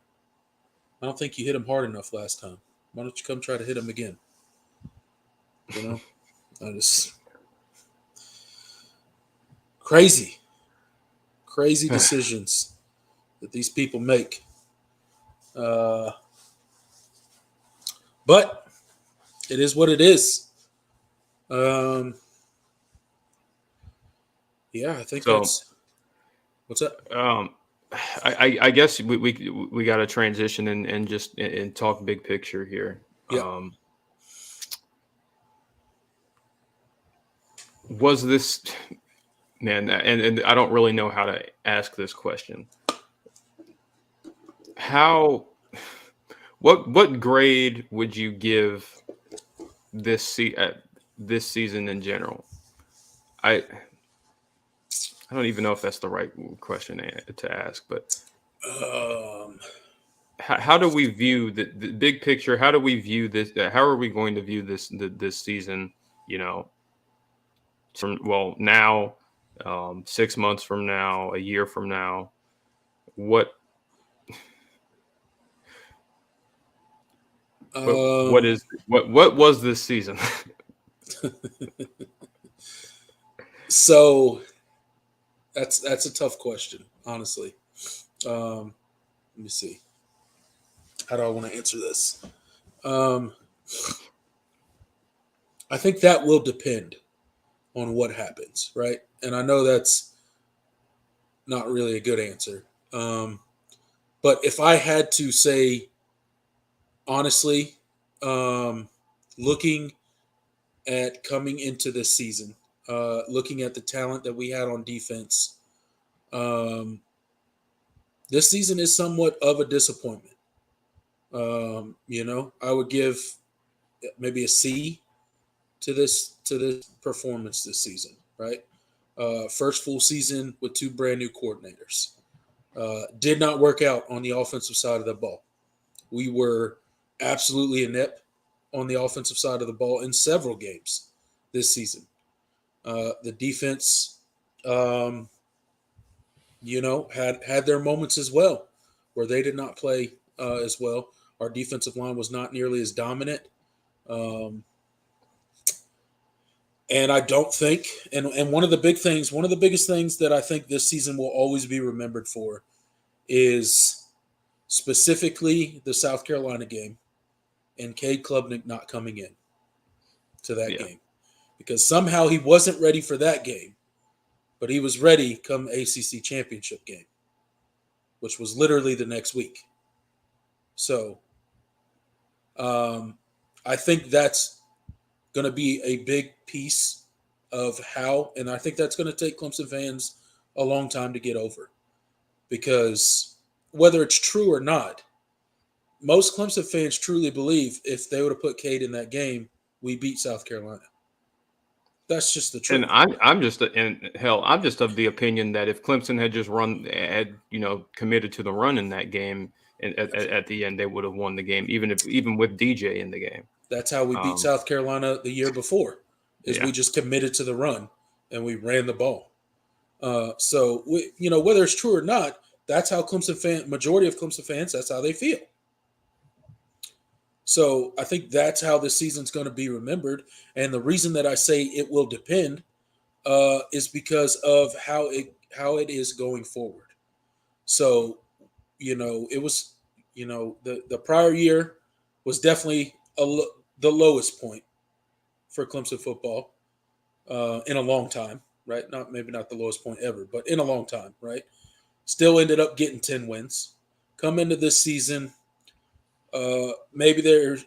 I don't think you hit him hard enough last time. Why don't you come try to hit him again?" Crazy decisions that these people make. But it is what it is. I think so. That's what's up. I guess we got to transition and just talk big picture here. Yeah. Was this, man? And I don't really know how to ask this question. What grade would you give this season in general? I don't even know if that's the right question to ask, but how do we view the big picture? How do we view this? How are we going to view this season? From now, 6 months from now, a year from now, what was this season? So that's a tough question, honestly. Let me see. How do I want to answer this? I think that will depend on what happens, right? And I know that's not really a good answer. But if I had to say, honestly, looking at coming into this season, looking at the talent that we had on defense, this season is somewhat of a disappointment. I would give maybe a C to this performance this season, right? First full season with 2 brand new coordinators. Did not work out on the offensive side of the ball. We were absolutely inept on the offensive side of the ball in several games this season. The defense, had their moments as well where they did not play as well. Our defensive line was not nearly as dominant. Um, and I don't think, and one of the biggest things that I think this season will always be remembered for is specifically the South Carolina game and Cade Klubnik not coming in to that Yeah. game. Because somehow he wasn't ready for that game, but he was ready come ACC championship game, which was literally the next week. So I think that's going to be a big piece of how, and I think that's going to take Clemson fans a long time to get over. Because whether it's true or not, most Clemson fans truly believe if they would have put Cade in that game, we beat South Carolina. That's just the truth. And I'm just I'm just of the opinion that if Clemson had just committed to the run in that game, and at the end they would have won the game, even with DJ in the game. That's how we beat Um, South Carolina the year before, is yeah. we just committed to the run and we ran the ball. So whether it's true or not, that's how majority of Clemson fans, that's how they feel. So I think that's how this season's going to be remembered. And the reason that I say it will depend is because of how it is going forward. So, it was, the prior year was definitely the lowest point for Clemson football in a long time, right? Maybe not the lowest point ever, but in a long time, right? Still ended up getting 10 wins. Come into this season, maybe there's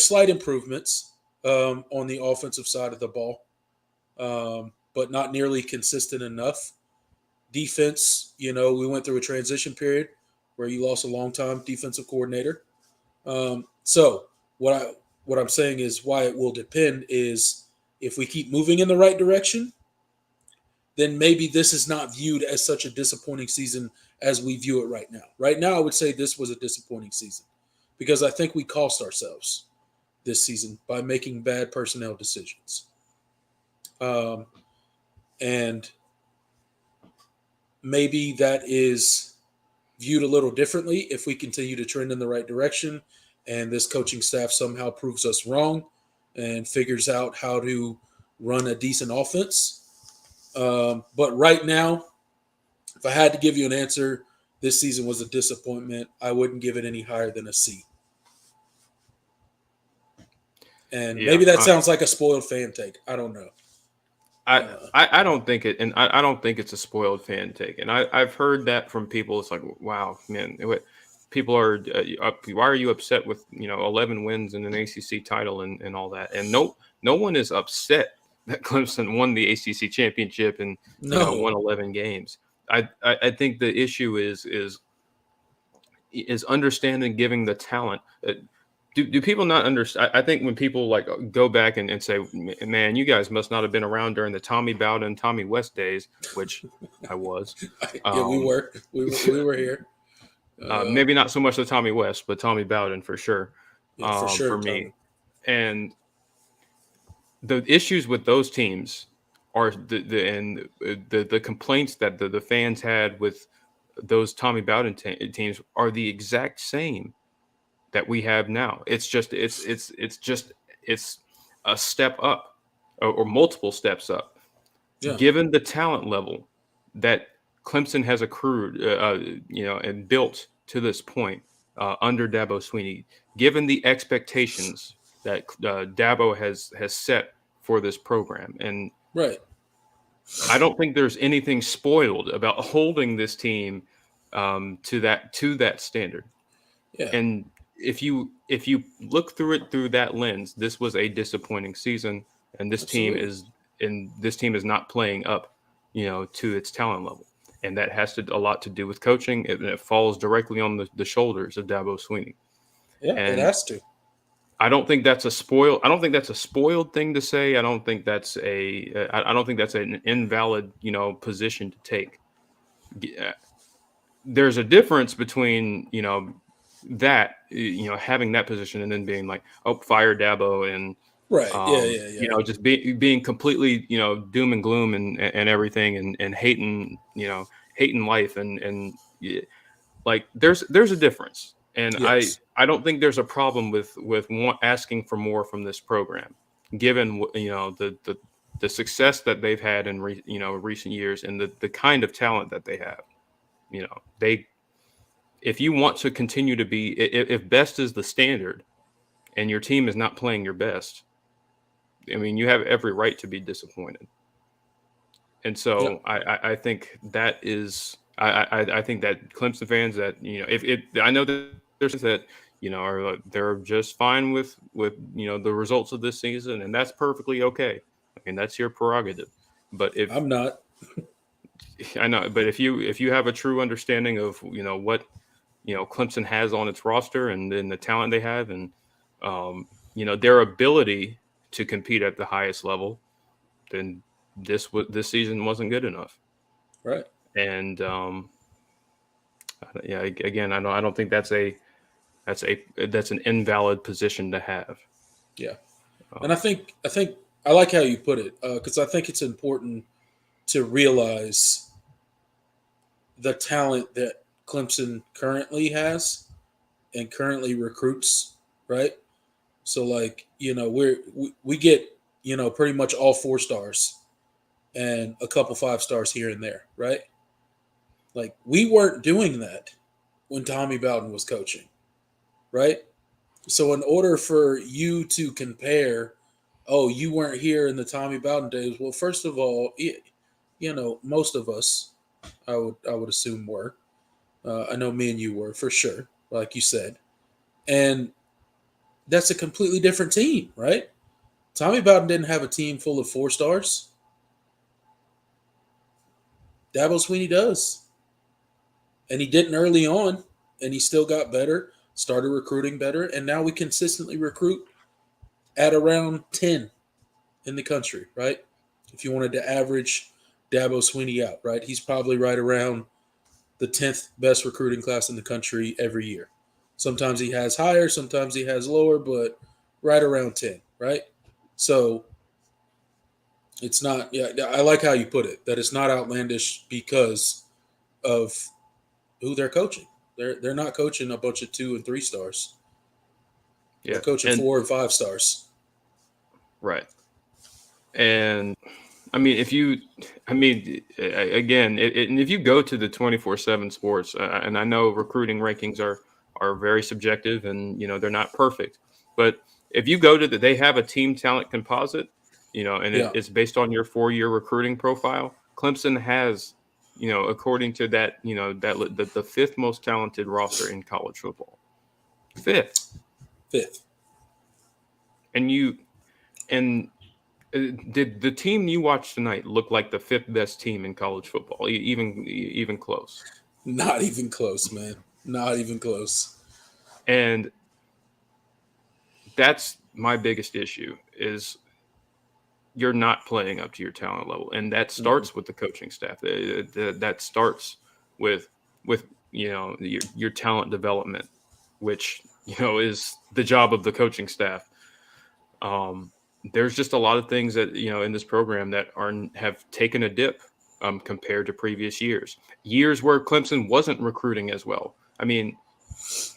slight improvements on the offensive side of the ball, but not nearly consistent enough. Defense, we went through a transition period where you lost a long-time defensive coordinator. So what I'm saying is why it will depend is if we keep moving in the right direction, then maybe this is not viewed as such a disappointing season as we view it right now. Right now, I would say this was a disappointing season because I think we cost ourselves this season by making bad personnel decisions. And maybe that is viewed a little differently if we continue to trend in the right direction and this coaching staff somehow proves us wrong and figures out how to run a decent offense. But right now, if I had to give you an answer, this season was a disappointment. I wouldn't give it any higher than a C. And maybe that sounds like a spoiled fan take. I don't know. I don't think it, and I don't think it's a spoiled fan take. And I've heard that from people. It's like, wow, man, people are why are you upset with 11 wins and an ACC title and all that? And no one is upset that Clemson won the ACC championship and won 11 games. I think the issue is understanding, giving the talent. Do people not understand? I think when people go back and say, man, you guys must not have been around during the Tommy Bowden, Tommy West days, which I was. Yeah, we were. We were here. Maybe not so much the Tommy West, but Tommy Bowden for sure. Yeah, for sure, for me. Tommy. And the issues with those teams are the complaints that the fans had with those Tommy Bowden teams are the exact same that we have now. It's just a step up or multiple steps up. Yeah. Given the talent level that Clemson has accrued, and built to this point under Dabo Swinney, given the expectations that Dabo has set for this program, and right, I don't think there's anything spoiled about holding this team to that standard. Yeah. And if you look through it through that lens, this was a disappointing season, and this Absolutely. team is not playing up, to its talent level, and that has a lot to do with coaching, and it falls directly on the shoulders of Dabo Swinney. Yeah, and it has to. I don't think that's a spoiled thing to say. I don't think that's an invalid, position to take. There's a difference between, that, having that position and then being like, oh, fire Dabo and right. Yeah. Just being completely, doom and gloom and everything and hating life and like there's a difference. And I Yes. I don't think there's a problem with asking for more from this program, given the success that they've had in recent years and the kind of talent that they have. They if you want to continue to be if best is the standard and your team is not playing your best, I mean, you have every right to be disappointed. And Yeah. so I think that is I think that Clemson fans that if it I know that there's that are they're just fine with the results of this season, and that's perfectly okay. I mean, that's your prerogative. But if I'm not. I know, but if you have a true understanding of what Clemson has on its roster and then the talent they have and their ability to compete at the highest level, then this season wasn't good enough. Right. And yeah, again, I don't think that's an invalid position to have. Yeah. And Um, I think I like how you put it, because I think it's important to realize the talent that Clemson currently has and currently recruits. Right. So like we get pretty much all 4 stars and a couple 5 stars here and there. Right. Like we weren't doing that when Tommy Bowden was coaching. Right. So in order for you to compare, oh, you weren't here in the Tommy Bowden days. Well, first of all, most of us, I would assume were. I know me and you were for sure, like you said, and that's a completely different team, right? Tommy Bowden didn't have a team full of 4 stars. Dabo Sweeney does, and he didn't early on, and he still got better, started recruiting better, and now we consistently recruit at around 10 in the country, right? If you wanted to average Dabo Sweeney out, right? He's probably right around the 10th best recruiting class in the country every year. Sometimes he has higher, sometimes he has lower, but right around 10, right? So it's not, yeah, I like how you put it, that it's not outlandish because of who they're coaching. They're not coaching a bunch of 2 and 3 stars. They're yeah, coaching and 4 and 5 stars. right, and I mean, again, and if you go to the 24/7 sports, and I know recruiting rankings are very subjective, and they're not perfect, but if you go to they have a team talent composite, and Yeah, it's based on your 4-year recruiting profile. Clemson has, according to that, the fifth most talented roster in college football, fifth, fifth. and you and did the team you watched tonight look like the fifth best team in college football? Even close? Not even close, man. Not even close. And that's my biggest issue is you're not playing up to your talent level, and that Mm-hmm. starts with the coaching staff. That starts with with your talent development, which is the job of the coaching staff. Um, there's just a lot of things that in this program that have taken a dip compared to previous years where Clemson wasn't recruiting as well. I mean,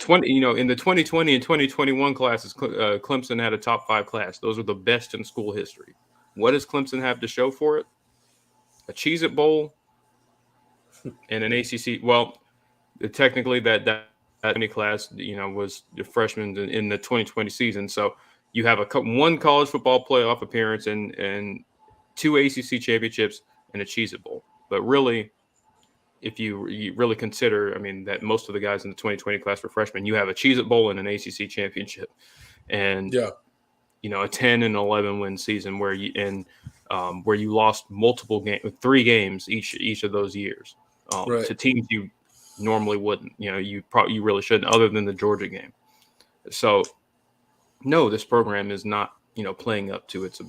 in the 2020 and 2021 classes, Clemson had a top 5 class. Those are the best in school history. What does Clemson have to show for it? A Cheez-It Bowl and an ACC. Well, technically that many class was the freshmen in the 2020 season. So you have one college football playoff appearance and 2 ACC championships and a Cheez It Bowl. But really, if you really consider, I mean, that most of the guys in the 2020 class were freshmen, you have a Cheez It Bowl and an ACC championship, and Yeah, a 10 and 11 win season where you lost 3 games each of those years right. to teams you normally wouldn't. You really shouldn't, other than the Georgia game. So no, this program is not playing up to its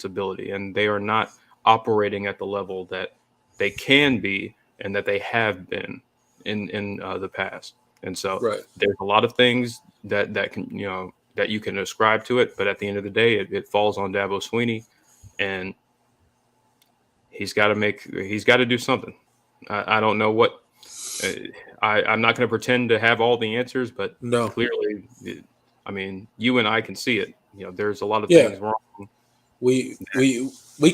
ability, and they are not operating at the level that they can be and that they have been in the past. And so Right. there's a lot of things that can that you can ascribe to it, but at the end of the day, it falls on Dabo Sweeney, and he's got to do something. I don't know what. Uh, I'm not going to pretend to have all the answers, but No. clearly, I mean, you and I can see it. There's a lot of Yeah. things wrong. We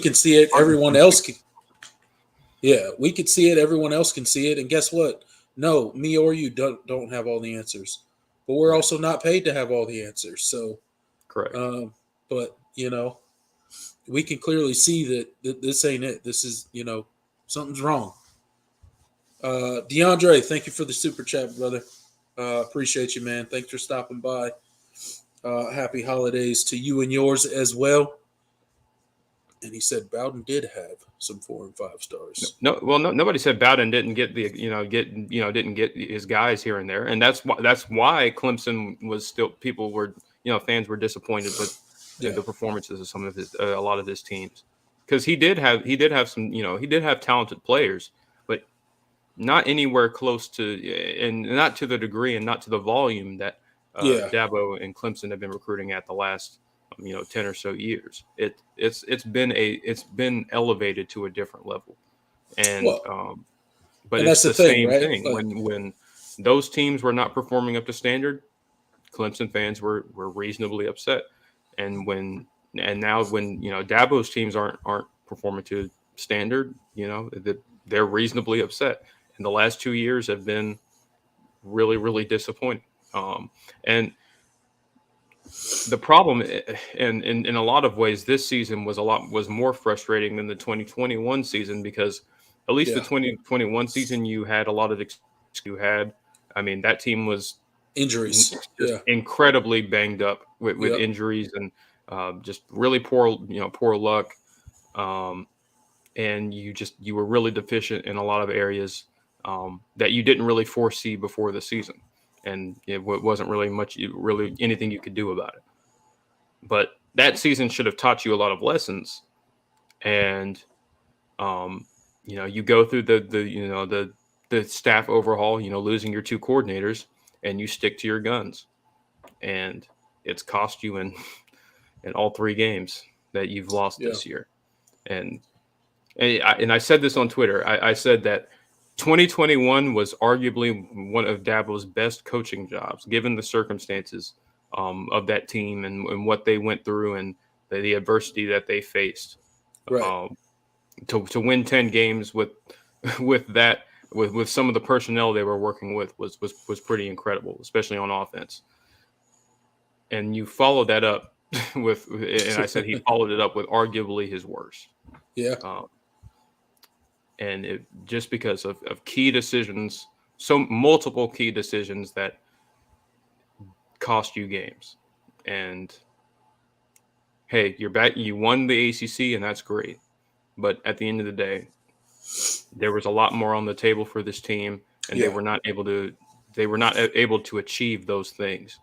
can see it. Everyone else can. Yeah, we can see it. Everyone else can see it. And guess what? No, me or you don't have all the answers, but we're Right. also not paid to have all the answers. So, Correct. but we can clearly see that this ain't it. This is something's wrong. DeAndre, thank you for the super chat, brother. Appreciate you, man. Thanks for stopping by. Happy holidays to you and yours as well. And he said Bowden did have some 4 and 5 stars. No, well, nobody said Bowden didn't get didn't get his guys here and there, and that's why Clemson was still fans were disappointed with the performances of some of his a lot of his teams, because he did have some he did have talented players, but not anywhere close to, and not to the degree and not to the volume that Dabo and Clemson have been recruiting at the last 10 or so years. It's been elevated to a different level, and but and it's that's the the thing, same right? thing when those teams were not performing up to standard. Clemson fans were reasonably upset, and now when Dabo's teams aren't performing to standard, they're reasonably upset. And the last 2 years have been really, really disappointing. And the problem, and in a lot of ways, this season was more frustrating than the 2021 season, because at least the 2021 season you had a lot of I mean, that team was Injuries. just incredibly banged up with injuries and just really poor luck. And you were really deficient in a lot of areas that you didn't really foresee before the season, and it wasn't really anything you could do about it. But that season should have taught you a lot of lessons, and you go through the staff overhaul, losing your 2 coordinators, and you stick to your guns, and it's cost you in all 3 games that you've lost this year. And I said this on Twitter. I said that 2021 was arguably one of Dabo's best coaching jobs, given the circumstances of that team and what they went through and the adversity that they faced. Right. To win 10 games with some of the personnel they were working with was pretty incredible, especially on offense. And you followed that up with, and I said he followed it up with arguably his worst. Yeah. And it just because of key decisions, so multiple key decisions that cost you games. And hey, you're back. You won the ACC, and that's great. But at the end of the day, there was a lot more on the table for this team, and they were not able to. They were not able to achieve those things.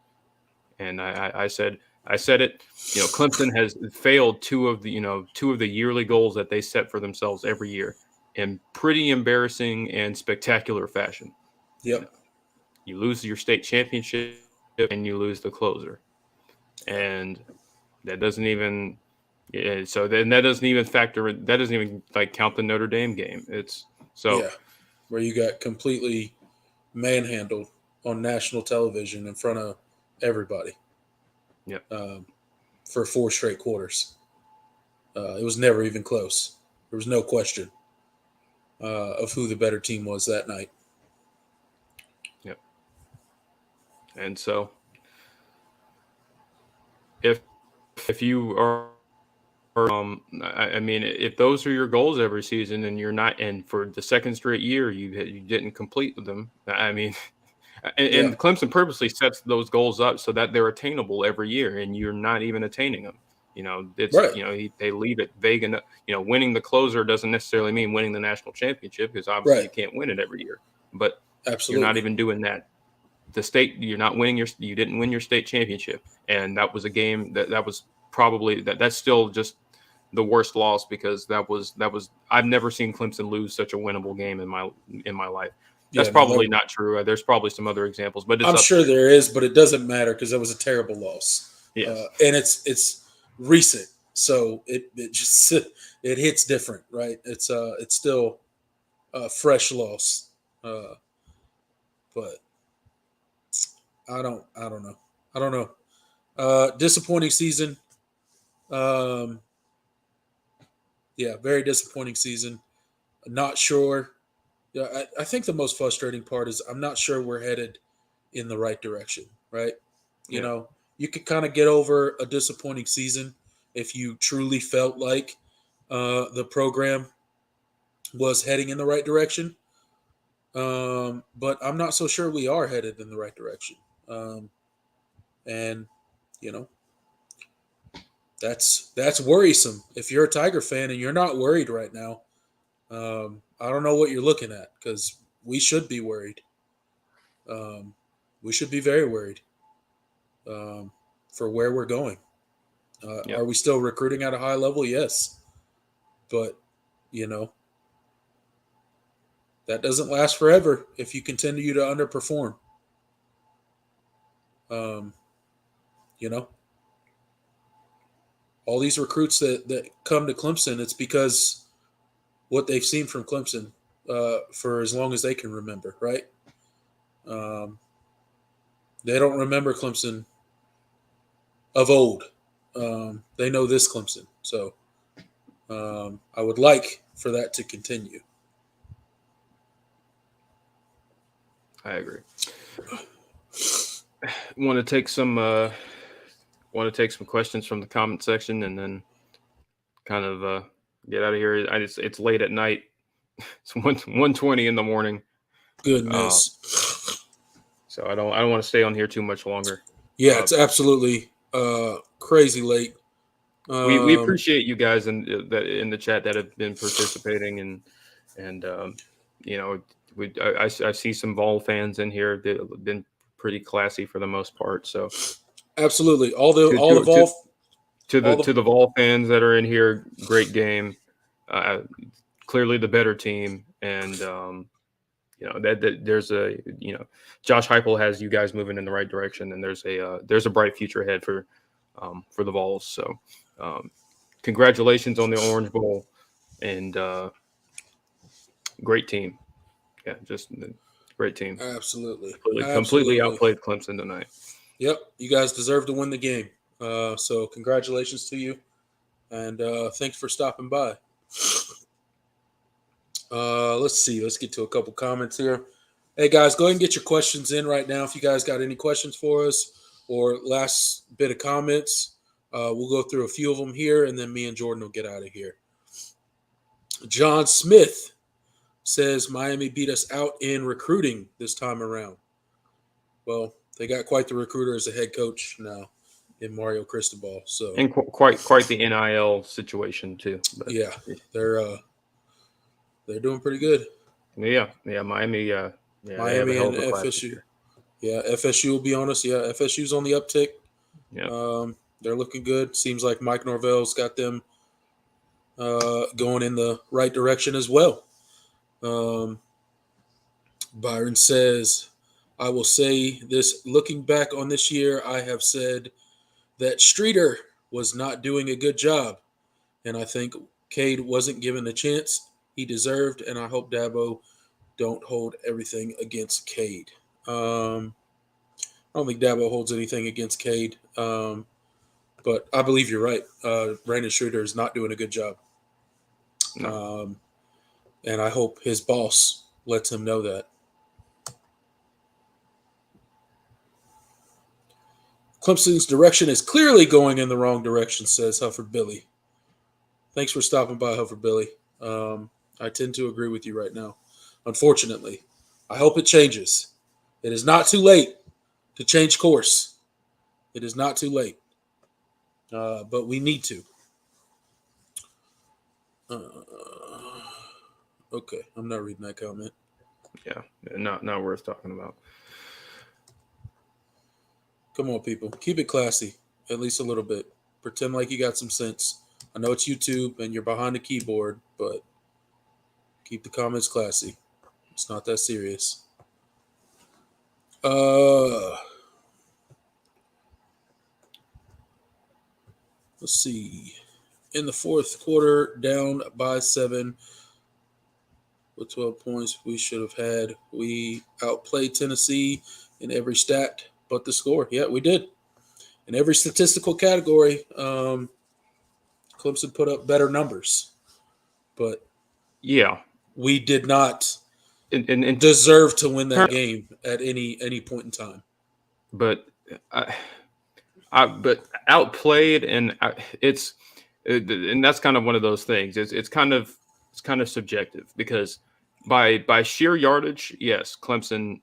And I said it. Clemson has failed two of the yearly goals that they set for themselves every year in pretty embarrassing and spectacular fashion. Yep. You lose your state championship and you lose the closer, and that doesn't even. So then that doesn't even factor. That doesn't even count the Notre Dame game. It's so where you got completely manhandled on national television in front of everybody. Yep. For 4 straight quarters. It was never even close. There was no question of who the better team was that night. Yep. And so if you are, I mean, if those are your goals every season and you're not, and for the second straight year you didn't complete them, I mean, and Clemson purposely sets those goals up so that they're attainable every year, and you're not even attaining them. It's right. They leave it vague enough. Winning the closer doesn't necessarily mean winning the national championship, because obviously you can't win it every year. But absolutely, you're not even doing that. The state, you're not winning you didn't win your state championship, and that was a game that was probably that's still just the worst loss, because that was I've never seen Clemson lose such a winnable game in my life. That's probably not true. There's probably some other examples, but I'm sure there is, but it doesn't matter because that was a terrible loss. Yes. And it's recent, so it just it hits different, right? It's still a fresh loss. but I don't know. I don't know. Disappointing season. Um, yeah, very disappointing season. Not sure. Yeah, I think the most frustrating part is I'm not sure we're headed in the right direction, right? You Yeah. know, you could kind of get over a disappointing season if you truly felt like the program was heading in the right direction. But I'm not so sure we are headed in the right direction. And you know, that's worrisome. If you're a Tiger fan and you're not worried right now, I don't know what you're looking at because we should be worried. Um, we should be very worried um, for where we're going. Yeah. Are we still recruiting at a high level? Yes, but you know that doesn't last forever if you continue to underperform. Um, you know, all these recruits that come to Clemson, it's because what they've seen from Clemson for as long as they can remember, right? Um, they don't remember Clemson of old. They know this Clemson. So I would like for that to continue. I agree. Want to take some questions from the comment section and then kind of get out of here. It's late at night. It's 1:20 in the morning. Goodness. So I don't want to stay on here too much longer. Yeah, it's absolutely crazy late. We appreciate you guys in the chat that have been participating and you know I see some Vol fans in here. They've been pretty classy for the most part. So Absolutely. to All the to to, Vol to the Vol fans that are in here, great game. Clearly the better team, and that there's a Josh Heupel has you guys moving in the right direction, and there's a bright future ahead for the Vols. So congratulations on the Orange Bowl, and great team. Yeah, just great team. Absolutely. Completely Absolutely. outplayed Clemson tonight. Yep. You guys deserve to win the game. So congratulations to you. And thanks for stopping by. Let's see. Let's get to a couple comments here. Hey, guys, go ahead and get your questions in right now. If you guys got any questions for us or last bit of comments, we'll go through a few of them here, and then me and Jordan will get out of here. John Smith says Miami beat us out in recruiting this time around. Well, they got quite the recruiter as a head coach now in Mario Cristobal. So And quite the NIL situation too. But, yeah, they're doing pretty good. yeah, Miami. They have a Miami hell and of a class this FSU. year. Yeah, FSU will be honest. Yeah, FSU's on the uptick. Yeah, They're looking good. Seems like Mike Norvell's got them going in the right direction as well. Byron says, I will say this, looking back on this year, I have said that Streeter was not doing a good job. And I think Cade wasn't given the chance he deserved. And I hope Dabo don't hold everything against Cade. I don't think Dabo holds anything against Cade. But I believe you're right. Brandon Streeter is not doing a good job. no. And I hope his boss lets him know that. Clemson's direction is clearly going in the wrong direction, says Hufford Billy. Thanks for stopping by, Hufford Billy. I tend to agree with you right now. Unfortunately, I hope it changes. It is not too late to change course. It is not too late, but we need to. Okay, I'm not reading that comment. Yeah, not worth talking about. Come on, people. Keep it classy, at least a little bit. Pretend like you got some sense. I know it's YouTube and you're behind the keyboard, but keep the comments classy. It's not that serious. Let's see. In the fourth quarter, down by 7. with 12 points we should have had. We outplayed Tennessee in every stat but the score. Yeah, we did. In every statistical category, Clemson put up better numbers, but Yeah, we did not and deserve to win that game at any point in time. but but outplayed, and and that's kind of one of those things. It's kind of subjective because by sheer yardage, yes, Clemson,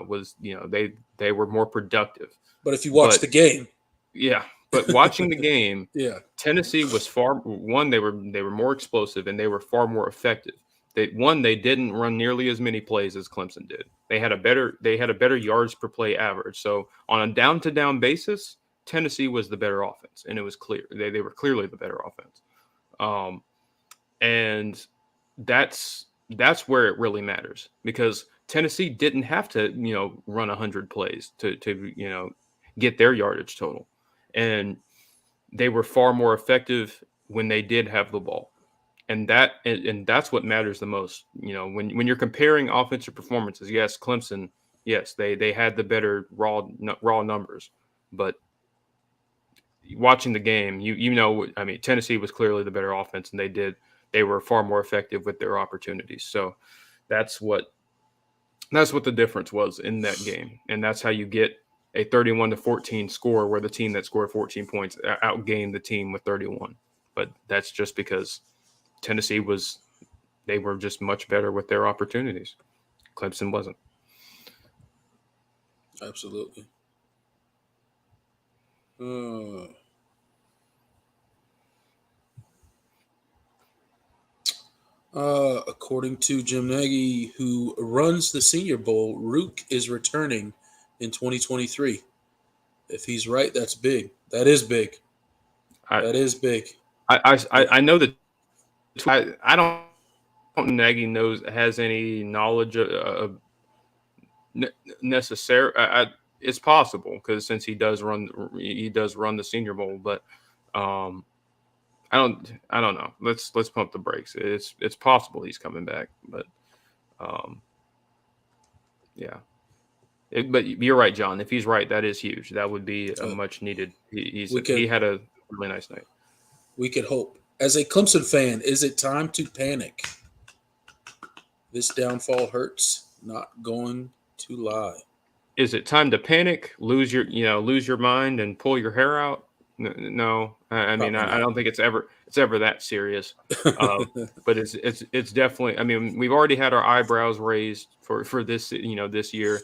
was they were more productive, But if you watch but the game, yeah, but watching the game, yeah, Tennessee was they were more explosive and they were far more effective. They didn't run nearly as many plays as Clemson did. They had a better yards per play average. So on a down to down basis, Tennessee was the better offense, and it was clear they were clearly the better offense. Um, and that's where it really matters because Tennessee didn't have to run 100 plays to get their yardage total, and they were far more effective when they did have the ball. And that's what matters the most. When you're comparing offensive performances, yes, Clemson, yes, they had the better raw numbers, but watching the game, I mean, Tennessee was clearly the better offense, and they were far more effective with their opportunities. So that's what the difference was in that game, and that's how you get a 31-14 score where the team that scored 14 points outgained the team with 31. But that's just because Tennessee they were just much better with their opportunities. Clemson wasn't. absolutely. According to Jim Nagy, who runs the Senior Bowl, Rook is returning in 2023. If he's right, that's big. That is big. I That is big. I know that I don't think Nagy has any knowledge of necessary. It's possible because since he does run the Senior Bowl, but um, I don't know. Let's pump the brakes. It's possible he's coming back, but um, yeah. But you're right, John. If he's right, that is huge. That would be a much needed. He had a really nice night. We could hope. As a Clemson fan, is it time to panic? This downfall hurts. Not going to lie. Is it time to panic, lose your mind, and pull your hair out? No, I mean I don't think it's ever that serious. But it's definitely. I mean, we've already had our eyebrows raised for this this year.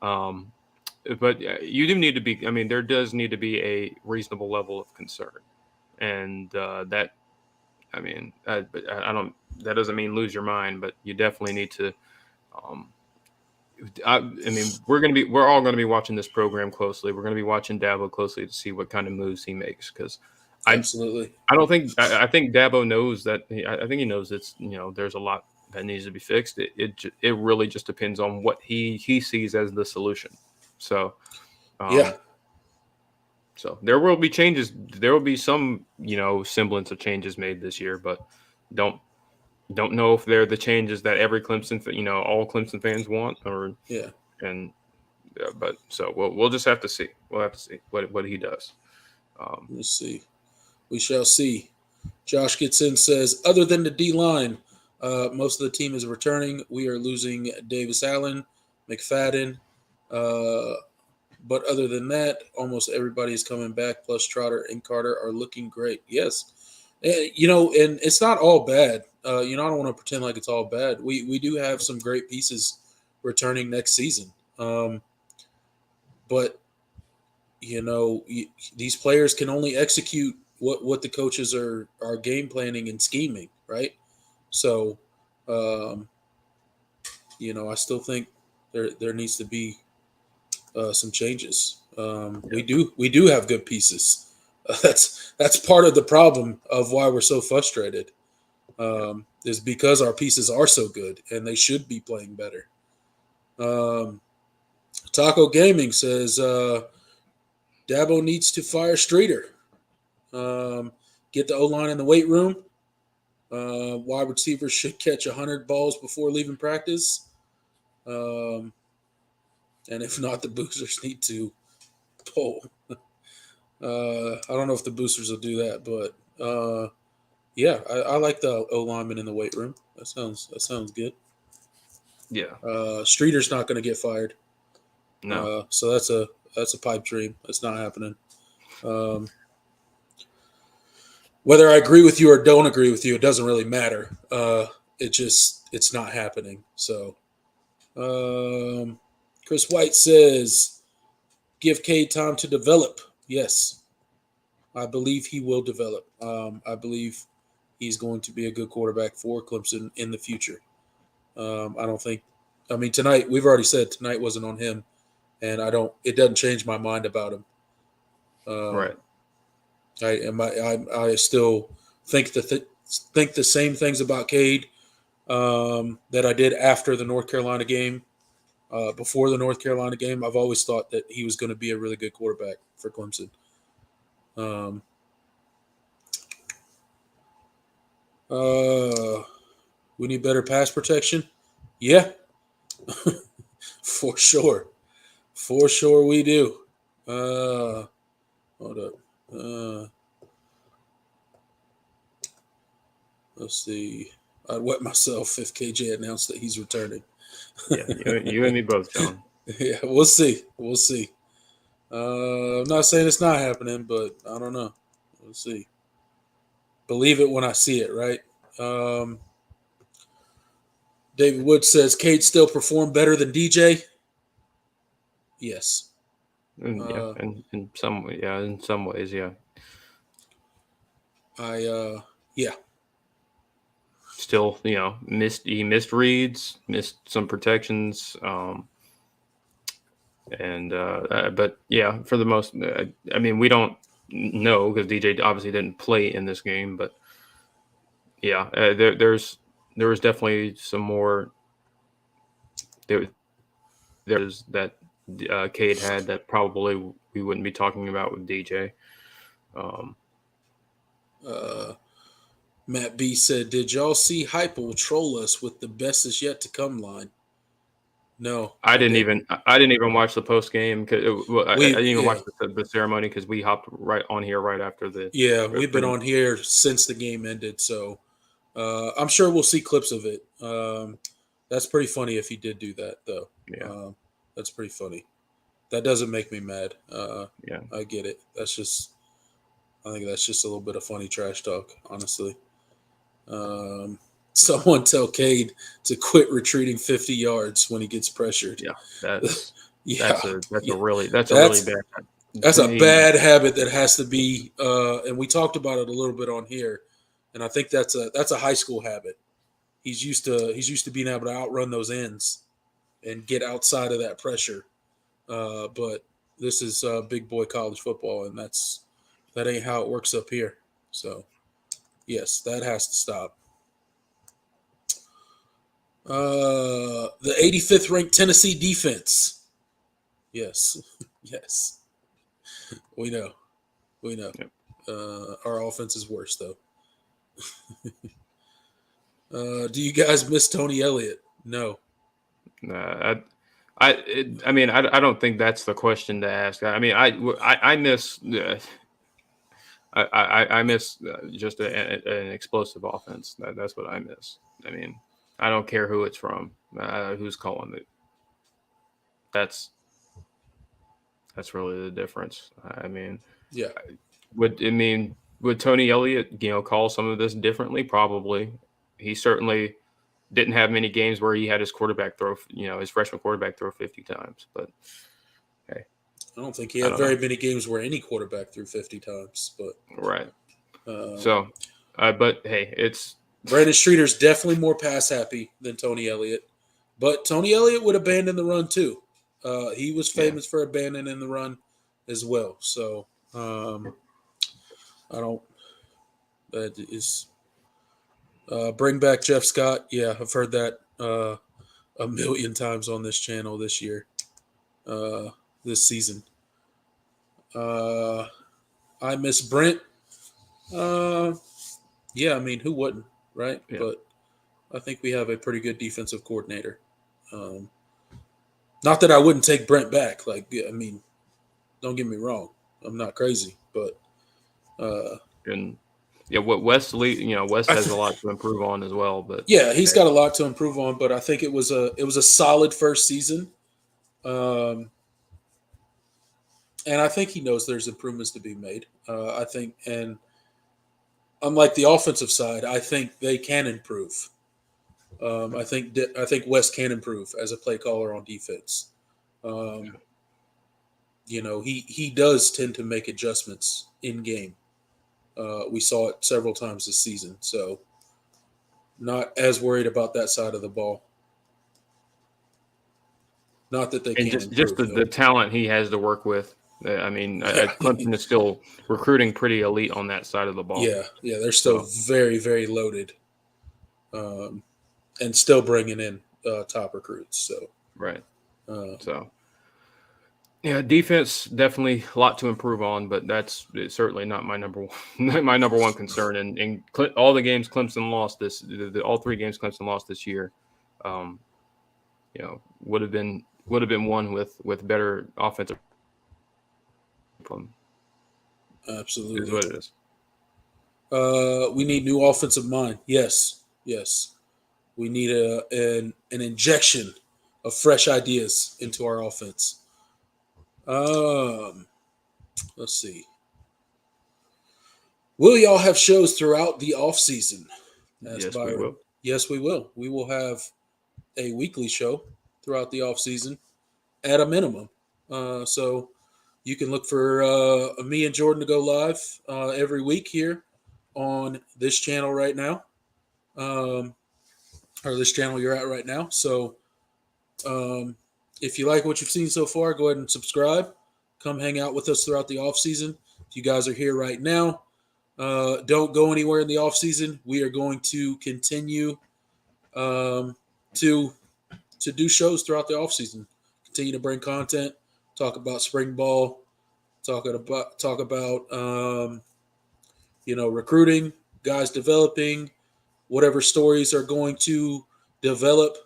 But you do need to be. I mean, there does need to be a reasonable level of concern, and that. I mean, but I don't. That doesn't mean lose your mind, but you definitely need to. I mean, we're all going to be watching this program closely. We're going to be watching Dabo closely to see what kind of moves he makes because Absolutely. I think Dabo knows that. I think he knows it's there's a lot that needs to be fixed. It really just depends on what he sees as the solution. So, Yeah. So there will be changes. There will be some semblance of changes made this year, but don't know if they're the changes that every all Clemson fans want or Yeah. but so we'll just have to see. We'll have to see what he does. Let's see. We shall see. Josh gets in, says, other than the D line, most of the team is returning. We are losing Davis Allen, McFadden. But other than that, almost everybody is coming back. Plus, Trotter and Carter are looking great. Yes. And it's not all bad. I don't want to pretend like it's all bad. We do have some great pieces returning next season. But these players can only execute what the coaches are game planning and scheming, right? So, I still think there needs to be some changes. We do have good pieces. That's part of the problem of why we're so frustrated. Is because our pieces are so good and they should be playing better. Taco Gaming says Dabo needs to fire Streeter. Get the O-line in the weight room. Wide receivers should catch 100 balls before leaving practice. And if not, the boosters need to pull. I don't know if the boosters will do that, but yeah, I like the O lineman in the weight room. That sounds good. Yeah. Streeter's not going to get fired, No. so that's a pipe dream. That's not happening. Um, whether I agree with you or don't agree with you, it doesn't really matter. It's not happening. So, Chris White says, "Give Cade time to develop." Yes, I believe he will develop. I believe he's going to be a good quarterback for Clemson in the future. I don't think. I mean, tonight we've already said tonight wasn't on him, and I don't. It doesn't change my mind about him. Right. I still think think the same things about Cade that I did after the North Carolina game. Before the North Carolina game, I've always thought that he was going to be a really good quarterback for Clemson. We need better pass protection. Yeah, for sure. For sure we do. Hold up. Let's see. I'd wet myself if KJ announced that he's returning. Yeah, you and me both, John. Yeah, we'll see. We'll see. I'm not saying it's not happening, but I don't know. We'll see. Believe it when I see it, right? David Wood says Cade still performed better than DJ. Yes. Yeah, in some ways, yeah. Yeah. Still, he missed reads, missed some protections, but yeah, for the most, I mean, we don't know because DJ obviously didn't play in this game, but yeah, there was definitely some more there's that Cade had that probably we wouldn't be talking about with DJ. Matt B said, "Did y'all see Hype troll us with the best is yet to come line?" No, I didn't even watch the post game because I didn't even watch the ceremony because we hopped right on here right after the. Yeah, we've been on here since the game ended, so I'm sure we'll see clips of it. That's pretty funny if he did do that, though. Yeah, that's pretty funny. That doesn't make me mad. yeah, I get it. I think that's just a little bit of funny trash talk, honestly. Someone tell Cade to quit retreating 50 yards when he gets pressured. yeah. That's Yeah, a really bad. That's a bad habit that has to be. And we talked about it a little bit on here, and I think that's a high school habit. He's used to being able to outrun those ends and get outside of that pressure. But this is big boy college football, and that ain't how it works up here. So, yes, that has to stop. The 85th ranked Tennessee defense. Yes, yes, we know. Yep. Our offense is worse, though. Do you guys miss Tony Elliott? No. I mean, I don't think that's the question to ask. I mean, I miss. I miss just an explosive offense. That's what I miss. I mean, I don't care who it's from, who's calling it. That's really the difference. I mean, Yeah. would Tony Elliott, call some of this differently? Probably. He certainly didn't have many games where he had his quarterback throw, his freshman quarterback throw 50 times. But hey, I don't think he had very many games where any quarterback threw 50 times. But right. But hey, it's Brandon Streeter's definitely more pass happy than Tony Elliott. But Tony Elliott would abandon the run too. He was famous for abandoning the run as well. So I don't. That is. Bring back Jeff Scott. Yeah, I've heard that a million times on this channel this year, this season. I miss Brent. Yeah, I mean, who wouldn't, right? Yeah. But I think we have a pretty good defensive coordinator. Not that I wouldn't take Brent back. Like, I mean, don't get me wrong. I'm not crazy, but And yeah, what Wesley, West I has a th- lot to improve on as well. But yeah, he's hey, got a lot to improve on. But I think it was a solid first season, um, and I think he knows there's improvements to be made. I think, and unlike the offensive side, I think they can improve. I think West can improve as a play caller on defense. Um, he does tend to make adjustments in game. We saw it several times this season, so not as worried about that side of the ball. Not that they and can't just improve, the though. talent he has to work with. I mean, Yeah, Clemson is still recruiting pretty elite on that side of the ball. yeah. They're still So very, very loaded, um, and still bringing in top recruits. So, right. uh, So yeah, defense definitely a lot to improve on, but that's certainly not my number one my number one concern. And all the games Clemson lost all three games Clemson lost this year, um, would have been won with better offensive play. Is absolutely. what it is. We need new offensive mind. Yes, yes. We need an injection of fresh ideas into our offense. Um, let's see. Will y'all have shows throughout the off season? Asked Yes, we Byron. will. Yes, we will. We will have a weekly show throughout the off season at a minimum. So you can look for me and Jordan to go live every week here on this channel right now, um, or this channel you're at right now. So um, if you like what you've seen so far, go ahead and subscribe. Come hang out with us throughout the off season. If you guys are here right now, don't go anywhere in the off season. We are going to continue um, to do shows throughout the off season. Continue to bring content, talk about spring ball, talk about recruiting, guys developing, whatever stories are going to develop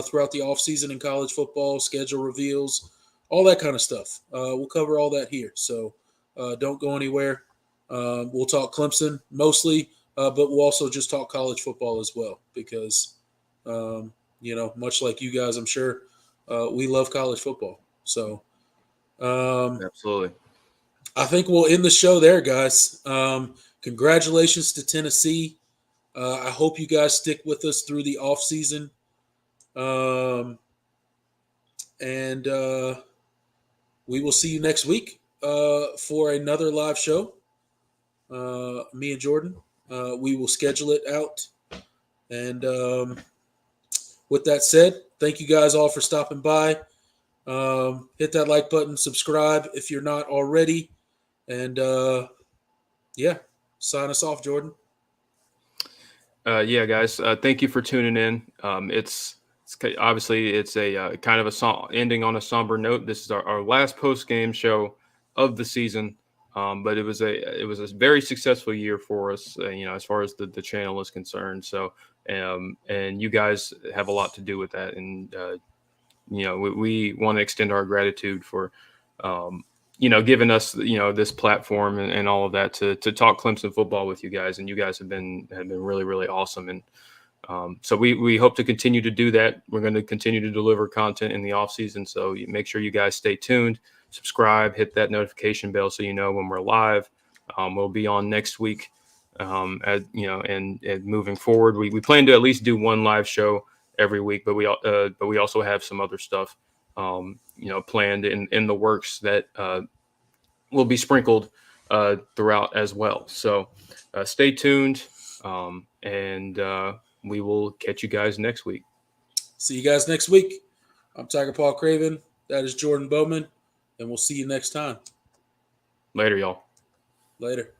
throughout the off season in college football, schedule reveals, all that kind of stuff. We'll cover all that here. So don't go anywhere. We'll talk Clemson mostly, but we'll also just talk college football as well because, much like you guys, I'm sure we love college football. So Absolutely. I think we'll end the show there, guys. Congratulations to Tennessee. I hope you guys stick with us through the off season, and we will see you next week for another live show. Me and Jordan, we will schedule it out. And with that said, thank you guys all for stopping by. Hit that like button, subscribe if you're not already, and yeah, sign us off, Jordan. Yeah, guys. Thank you for tuning in. Obviously it's a kind of ending on a somber note. This is our last post game show of the season, but it was a very successful year for us. As far as the channel is concerned. So, and you guys have a lot to do with that, and we want to extend our gratitude for. Giving us this platform and all of that to talk Clemson football with you guys, and you guys have been really really awesome, and so we hope to continue to do that. We're going to continue to deliver content in the off season, so make sure you guys stay tuned, subscribe, hit that notification bell so you know when we're live. We'll be on next week, and moving forward, we plan to at least do one live show every week, but we also have some other stuff planned in the works that will be sprinkled throughout as well. So stay tuned, and we will catch you guys next week. See you guys next week. I'm Tiger Paul Craven. That is Jordan Bowman, and we'll see you next time. Later, y'all. Later.